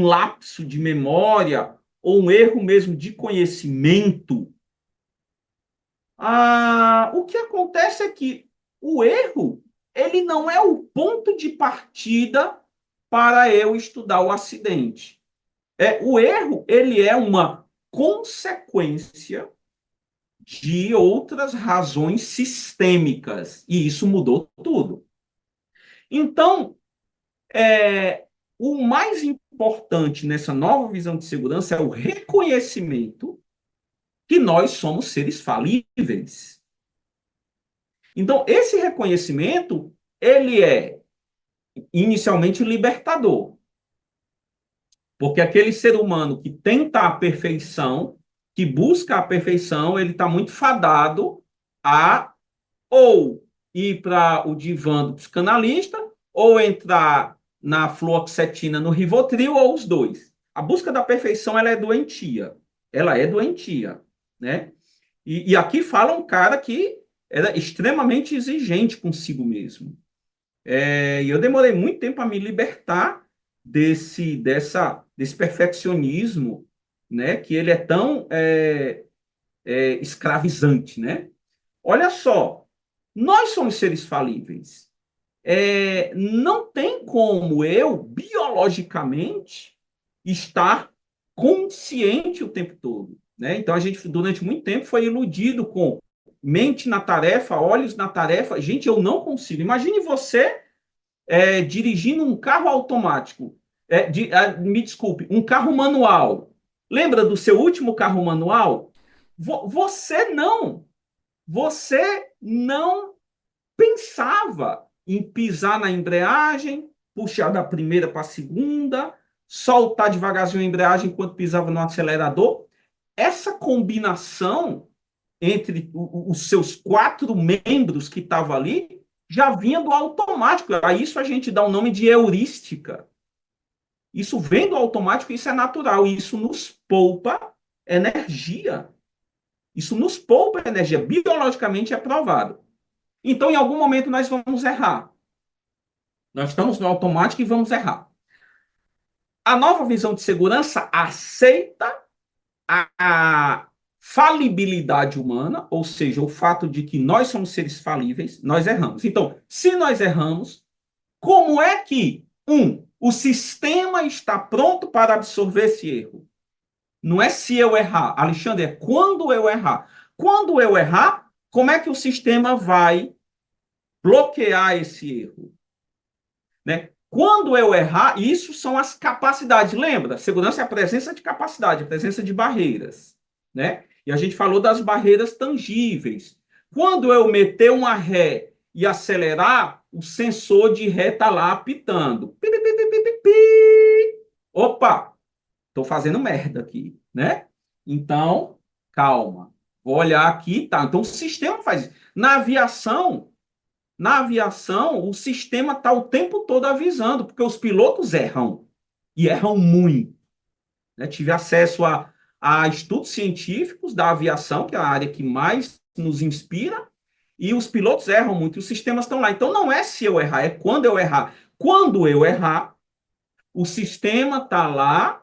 lapso de memória ou um erro mesmo de conhecimento, o que acontece é que o erro, ele não é o ponto de partida para eu estudar o acidente. O erro, ele é uma consequência de outras razões sistêmicas, e isso mudou tudo. Então, o mais importante nessa nova visão de segurança é o reconhecimento que nós somos seres falíveis. Então, esse reconhecimento, ele é inicialmente libertador, porque aquele ser humano que tenta a perfeição, que busca a perfeição, ele está muito fadado a ou ir para o divã do psicanalista, ou entrar na fluoxetina, no Rivotril, ou os dois. A busca da perfeição, ela é doentia. Ela é doentia, né? E aqui fala um cara que era extremamente exigente consigo mesmo. E eu demorei muito tempo a me libertar desse perfeccionismo, né? Que ele é tão escravizante, né? Olha só, nós somos seres falíveis. Não tem como eu, biologicamente, estar consciente o tempo todo, né? Então, a gente, durante muito tempo, foi iludido com mente na tarefa, olhos na tarefa. Gente, eu não consigo. Imagine você dirigindo um carro automático. Me desculpe, um carro manual. Lembra do seu último carro manual? Você não pensava em pisar na embreagem, puxar da primeira para a segunda, soltar devagarzinho a embreagem enquanto pisava no acelerador. Essa combinação entre os seus 4 membros que estavam ali, já vinha do automático. A isso a gente dá o nome de heurística. Isso vem do automático, isso é natural. E isso nos poupa energia. Isso nos poupa energia. Biologicamente é provado. Então, em algum momento, nós vamos errar. Nós estamos no automático e vamos errar. A nova visão de segurança aceita a falibilidade humana, ou seja, o fato de que nós somos seres falíveis, nós erramos. Então, se nós erramos, como é que, o sistema está pronto para absorver esse erro? Não é se eu errar, Alexandre, é quando eu errar. Quando eu errar, como é que o sistema vai bloquear esse erro? Né? Quando eu errar, isso são as capacidades. Lembra? Segurança é a presença de capacidade, a presença de barreiras. Né? E a gente falou das barreiras tangíveis. Quando eu meter uma ré e acelerar, o sensor de ré está lá apitando. Pi, pi, pi, pi, pi, pi. Opa, estou fazendo merda aqui. Né? Então, calma. Vou olhar aqui. Tá. Então, o sistema faz isso. Na aviação, o sistema está o tempo todo avisando, porque os pilotos erram, e erram muito. Né? Tive acesso a estudos científicos da aviação, que é a área que mais nos inspira, e os pilotos erram muito, e os sistemas estão lá. Então, não é se eu errar, é quando eu errar. Quando eu errar, o sistema está lá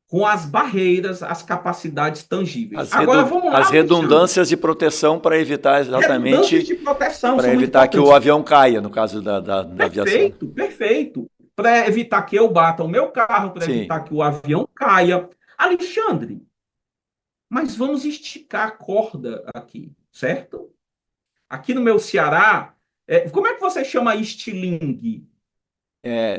com as barreiras, as capacidades tangíveis. Agora, vamos lá. As redundâncias de proteção para evitar exatamente... Redundâncias de proteção para evitar que o avião caia, no caso da aviação. Perfeito. Para evitar que eu bata o meu carro, para evitar que o avião caia. Alexandre, mas vamos esticar a corda aqui, certo? Aqui no meu Ceará, como é que você chama estilingue?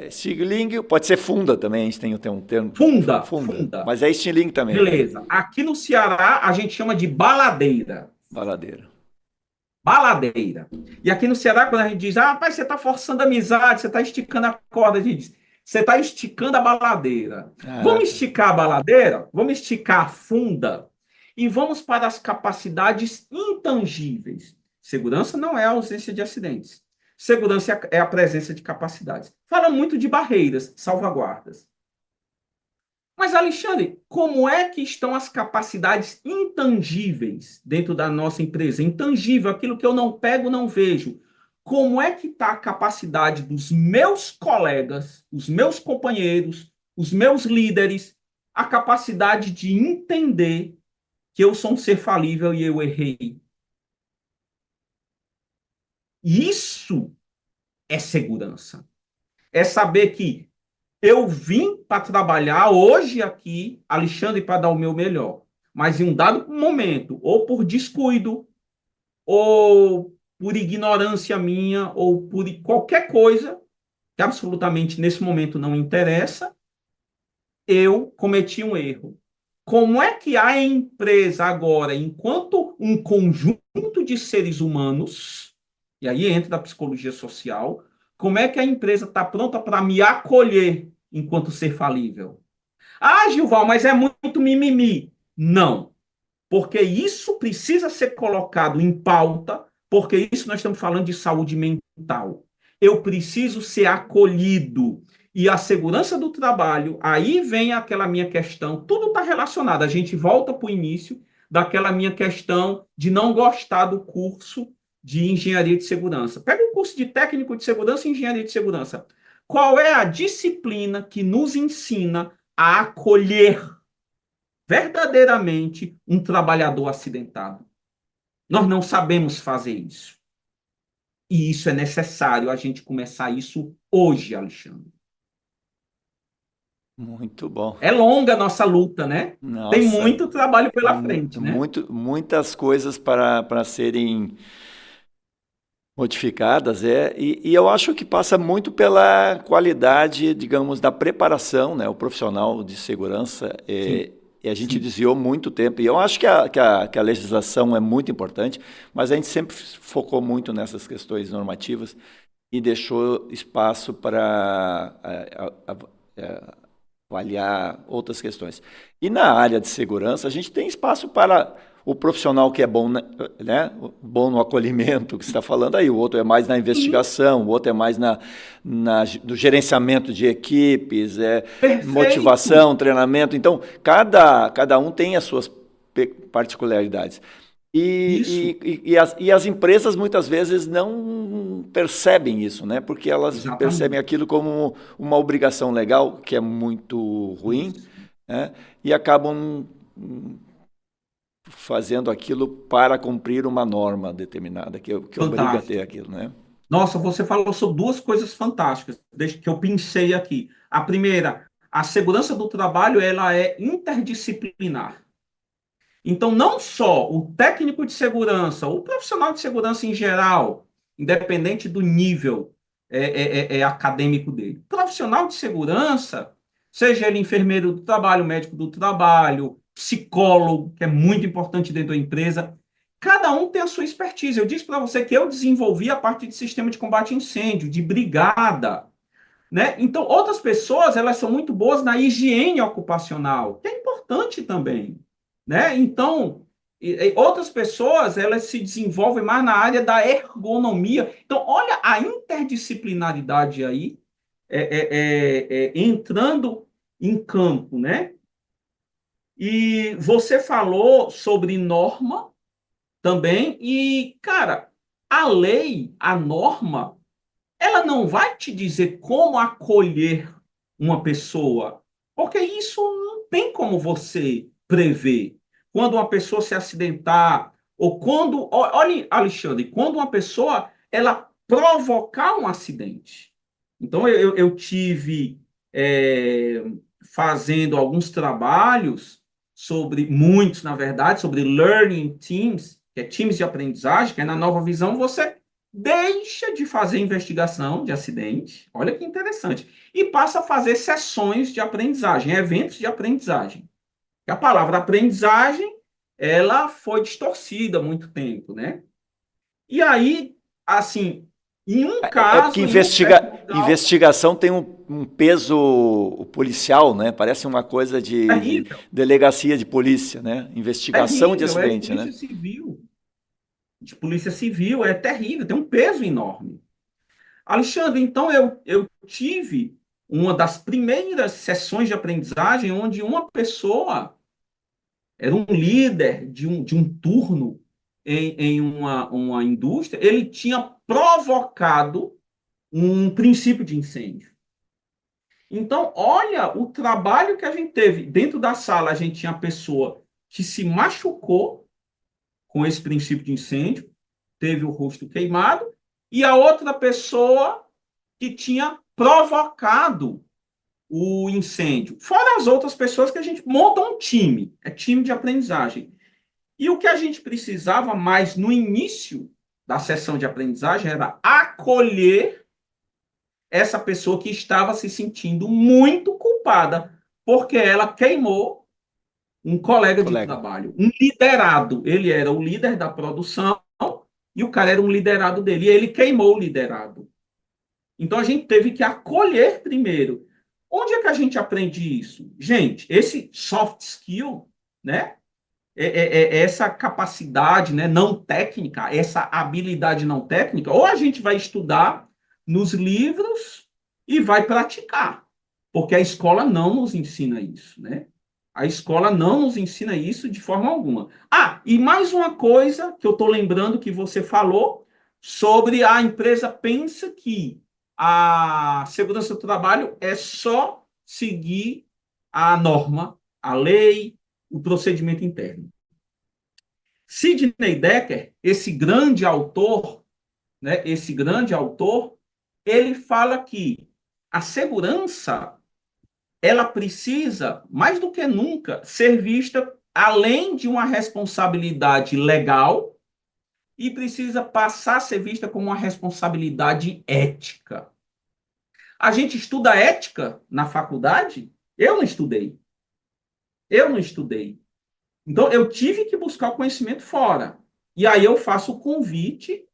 Estilingue pode ser funda também, a gente tem um termo. Funda. Mas é estilingue também. Beleza. Aqui no Ceará, a gente chama de baladeira. Baladeira. E aqui no Ceará, quando a gente diz, rapaz, você está forçando a amizade, você está esticando a corda, a gente diz, você está esticando a baladeira. Vamos esticar a baladeira, vamos esticar a funda e vamos para as capacidades intangíveis. Segurança não é a ausência de acidentes. Segurança é a presença de capacidades. Fala muito de barreiras, salvaguardas. Mas, Alexandre, como é que estão as capacidades intangíveis dentro da nossa empresa? Intangível, aquilo que eu não pego, não vejo. Como é que está a capacidade dos meus colegas, os meus companheiros, os meus líderes, a capacidade de entender que eu sou um ser falível e eu errei? Isso é segurança. É saber que eu vim para trabalhar hoje aqui, Alexandre, para dar o meu melhor. Mas em um dado momento, ou por descuido, ou por ignorância minha, ou por qualquer coisa, que absolutamente nesse momento não interessa, eu cometi um erro. Como é que a empresa agora, enquanto um conjunto de seres humanos, e aí entra a psicologia social, como é que a empresa está pronta para me acolher enquanto ser falível? Ah, Gilval, mas é muito mimimi. Não, porque isso precisa ser colocado em pauta, porque isso nós estamos falando de saúde mental. Eu preciso ser acolhido. E a segurança do trabalho, aí vem aquela minha questão, tudo está relacionado, a gente volta para o início daquela minha questão de não gostar do curso de engenharia de segurança. Pega o curso de técnico de segurança e engenharia de segurança. Qual é a disciplina que nos ensina a acolher verdadeiramente um trabalhador acidentado? Nós não sabemos fazer isso. E isso é necessário a gente começar isso hoje, Alexandre. Muito bom. É longa a nossa luta, né? Nossa, tem muito trabalho pela frente, né? Muitas coisas para serem modificadas, e eu acho que passa muito pela qualidade, digamos, da preparação, né? O profissional de segurança, e a gente desviou muito tempo, e eu acho que a legislação é muito importante, mas a gente sempre focou muito nessas questões normativas e deixou espaço para avaliar outras questões. E na área de segurança, a gente tem espaço para o profissional que é bom, né, bom no acolhimento, que você está falando aí, o outro é mais na investigação, o outro é mais no gerenciamento de equipes, Perfeito. motivação, treinamento. Então, cada um tem as suas particularidades. Isso, E as empresas muitas vezes não percebem isso, né? Porque elas percebem exatamente. aquilo como uma obrigação legal, que é muito ruim, Isso. né? E acabam fazendo aquilo para cumprir uma norma determinada, que obriga a ter Fantástico. aquilo, né? Nossa, você falou sobre duas coisas fantásticas, desde que eu pensei aqui. A primeira, a segurança do trabalho, ela é interdisciplinar. Então, não só o técnico de segurança, o profissional de segurança em geral, independente do nível acadêmico dele, profissional de segurança, seja ele enfermeiro do trabalho, médico do trabalho, psicólogo, que é muito importante dentro da empresa, cada um tem a sua expertise. Eu disse para você que eu desenvolvi a parte de sistema de combate a incêndio, de brigada, né? Então, outras pessoas, elas são muito boas na higiene ocupacional, que é importante também, né? Então, outras pessoas, elas se desenvolvem mais na área da ergonomia. Então, olha a interdisciplinaridade aí, entrando em campo, né? E você falou sobre norma também, e, cara, a lei, a norma, ela não vai te dizer como acolher uma pessoa, porque isso não tem como você prever. Quando uma pessoa se acidentar, ou quando, olha, Alexandre, quando uma pessoa ela provocar um acidente. Então, eu tive fazendo alguns trabalhos sobre, muitos, na verdade, sobre learning teams, que é times de aprendizagem, que é na nova visão, você deixa de fazer investigação de acidente, olha que interessante, e passa a fazer sessões de aprendizagem, eventos de aprendizagem. A palavra aprendizagem, ela foi distorcida há muito tempo, né? E aí, assim, em um É porque caso, em um certo local, investigação tem um peso policial, né? Parece uma coisa de terrível, delegacia de polícia, né? Investigação de terrível, é acidente, né? polícia civil, é terrível, tem um peso enorme. Alexandre, então eu tive uma das primeiras sessões de aprendizagem onde uma pessoa era um líder de um turno em uma indústria, ele tinha provocado um princípio de incêndio. Então, olha o trabalho que a gente teve. Dentro da sala, a gente tinha a pessoa que se machucou com esse princípio de incêndio, teve o rosto queimado, e a outra pessoa que tinha provocado o incêndio. Fora as outras pessoas que a gente monta um time, é time de aprendizagem. E o que a gente precisava mais no início da sessão de aprendizagem era acolher essa pessoa que estava se sentindo muito culpada, porque ela queimou um colega de Colega. trabalho, um liderado. Ele era o líder da produção e o cara era um liderado dele, e ele queimou o liderado. Então a gente teve que acolher primeiro. Onde é que a gente aprende isso? Gente, esse soft skill, né? Essa capacidade, né, não técnica, essa habilidade não técnica, ou a gente vai estudar nos livros e vai praticar, porque a escola não nos ensina isso, né? A escola não nos ensina isso de forma alguma. Ah, e mais uma coisa que eu estou lembrando que você falou sobre a empresa pensa que a segurança do trabalho é só seguir a norma, a lei, o procedimento interno. Sidney Dekker, esse grande autor, ele fala que a segurança ela precisa, mais do que nunca, ser vista além de uma responsabilidade legal e precisa passar a ser vista como uma responsabilidade ética. A gente estuda ética na faculdade? Eu não estudei. Eu não estudei. Então, eu tive que buscar o conhecimento fora. E aí eu faço o convite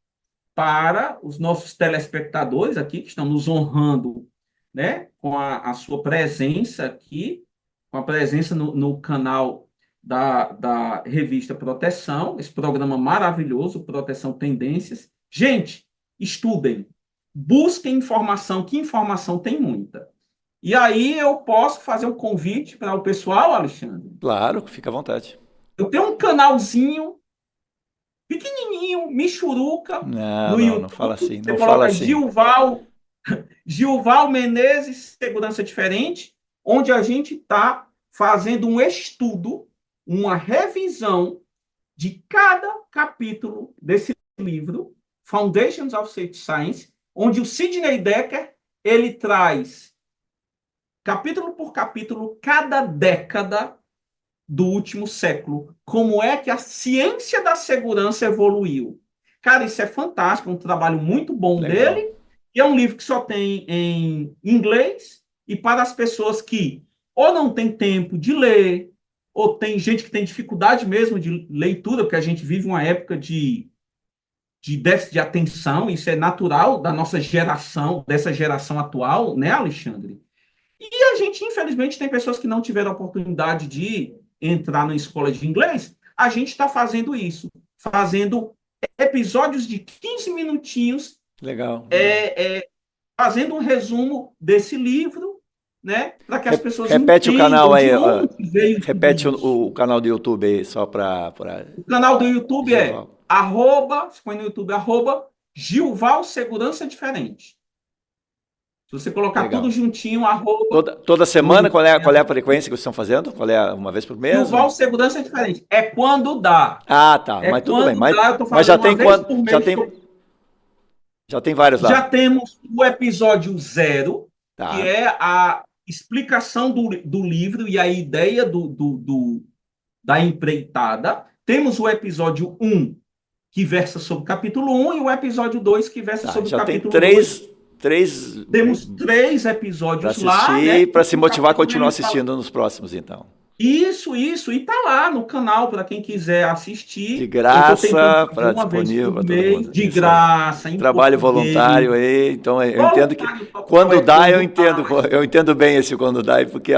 para os nossos telespectadores aqui, que estão nos honrando né, com a sua presença aqui, com a presença no canal da revista Proteção, esse programa maravilhoso, Proteção Tendências. Gente, estudem, busquem informação, que informação tem muita. E aí eu posso fazer um convite para o pessoal, Alexandre. Claro, fica à vontade. Eu tenho um canalzinho pequenininho, Michuruca, Não, no não, não fala YouTube. assim, Você não fala coloca assim. Gilval Menezes, Segurança Diferente, onde a gente está fazendo um estudo, uma revisão de cada capítulo desse livro, Foundations of Safety Science, onde o Sidney Dekker ele traz capítulo por capítulo cada década do último século, como é que a ciência da segurança evoluiu. Cara, isso é fantástico, é um trabalho muito bom Legal. dele, e é um livro que só tem em inglês, e para as pessoas que ou não tem tempo de ler, ou tem gente que tem dificuldade mesmo de leitura, porque a gente vive uma época de déficit de atenção, isso é natural da nossa geração, dessa geração atual, né, Alexandre? E a gente, infelizmente, tem pessoas que não tiveram a oportunidade de entrar na escola de inglês. A gente está fazendo isso, fazendo episódios de 15 minutinhos, Legal, legal. fazendo um resumo desse livro, né, para que as pessoas Repete o canal entendam aí, de onde veio tudo repete isso. o canal do YouTube aí, só para O canal do YouTube é Gilval. você põe no YouTube, Gilval Segurança Diferente. Se você colocar tudo Legal. juntinho, Toda no semana, YouTube. qual é a frequência que vocês estão fazendo? Qual é uma vez por mês? Gilval Segurança Diferente. É quando dá. Ah, tá, É mas tudo bem. quando dá, eu estou Mas já fazendo uma tem vez quanto? por mês. Já tem vários Já lá. temos o episódio 0, que Tá. é a explicação do livro e a ideia da empreitada. Temos o episódio 1, que versa sobre o capítulo 1, e o episódio 2, que versa Tá, sobre o já tem capítulo 2. três Temos 3 para episódios lá, né? assistir, para se Um motivar a capítulo continuar eles falam. assistindo nos próximos, então. Isso. E tá lá no canal para quem quiser De assistir. Eu estou tentando graça, fazer para uma vez disponível por para todo mês, mundo. de Isso aí. graça, em Trabalho português. voluntário aí, então eu entendo que Voluntário total, quando é dá, quando dá. eu entendo bem esse quando dá, porque,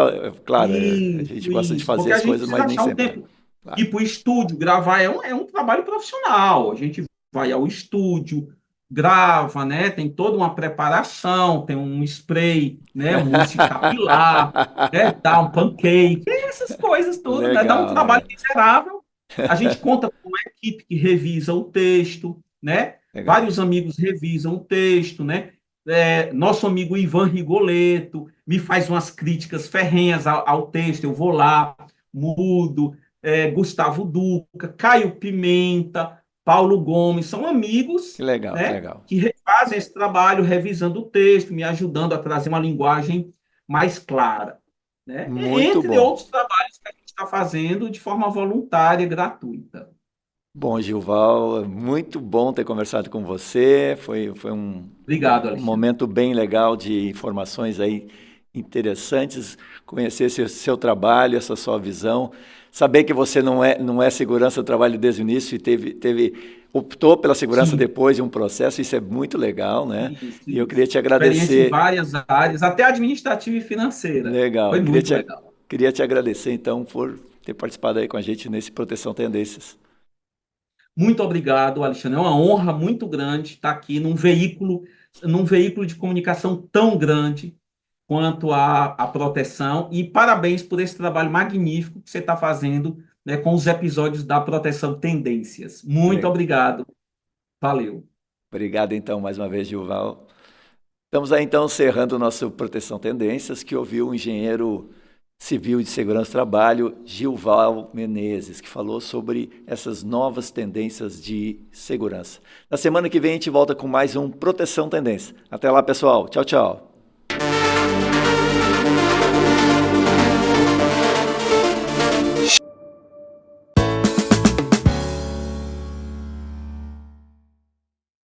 claro, a gente gosta de Isso. fazer Porque a as gente coisas, mas precisa nem achar um sempre dá. tempo. Claro. Ir para o estúdio, gravar é um trabalho profissional. A gente vai ao estúdio, grava, né? Tem toda uma preparação, tem um spray, né? Um mousse capilar, né? Dá um pancake, essas coisas todas, né? Dá um Legal, trabalho legal, miserável. A gente conta com uma equipe que revisa o texto, né? legal. Vários amigos revisam o texto, né? Nosso amigo Ivan Rigoletto me faz umas críticas ferrenhas ao texto, eu vou lá, mudo. Gustavo Duca, Caio Pimenta, Paulo Gomes, são amigos, Que legal, que né, legal. que fazem esse trabalho, revisando o texto, me ajudando a trazer uma linguagem mais clara, né? Muito Entre bom. outros trabalhos que a gente está fazendo de forma voluntária e gratuita. Bom, Gilval, muito bom ter conversado com você. Foi Obrigado, um Alexandre. momento bem legal de informações aí interessantes, conhecer seu trabalho, essa sua visão, saber que você não é segurança do trabalho desde o início e optou pela segurança Sim, depois de um processo, isso é muito legal, né? E eu queria isso. te Experiência em agradecer. várias áreas, até administrativa e financeira. Legal, Foi muito legal. queria te agradecer então por ter participado aí com a gente nesse Proteção Tendências. Muito obrigado, Alexandre. É uma honra muito grande estar aqui num veículo de comunicação tão grande quanto a proteção. E parabéns por esse trabalho magnífico que você está fazendo, né, com os episódios da Proteção Tendências. Muito Le- obrigado. Valeu. Obrigado então mais uma vez, Gilval. Estamos aí então encerrando o nosso Proteção Tendências, que ouviu o engenheiro civil de segurança do trabalho, Gilval Menezes, que falou sobre essas novas tendências de segurança. Na semana que vem a gente volta com mais um Proteção Tendência. Até lá, pessoal. Tchau, tchau.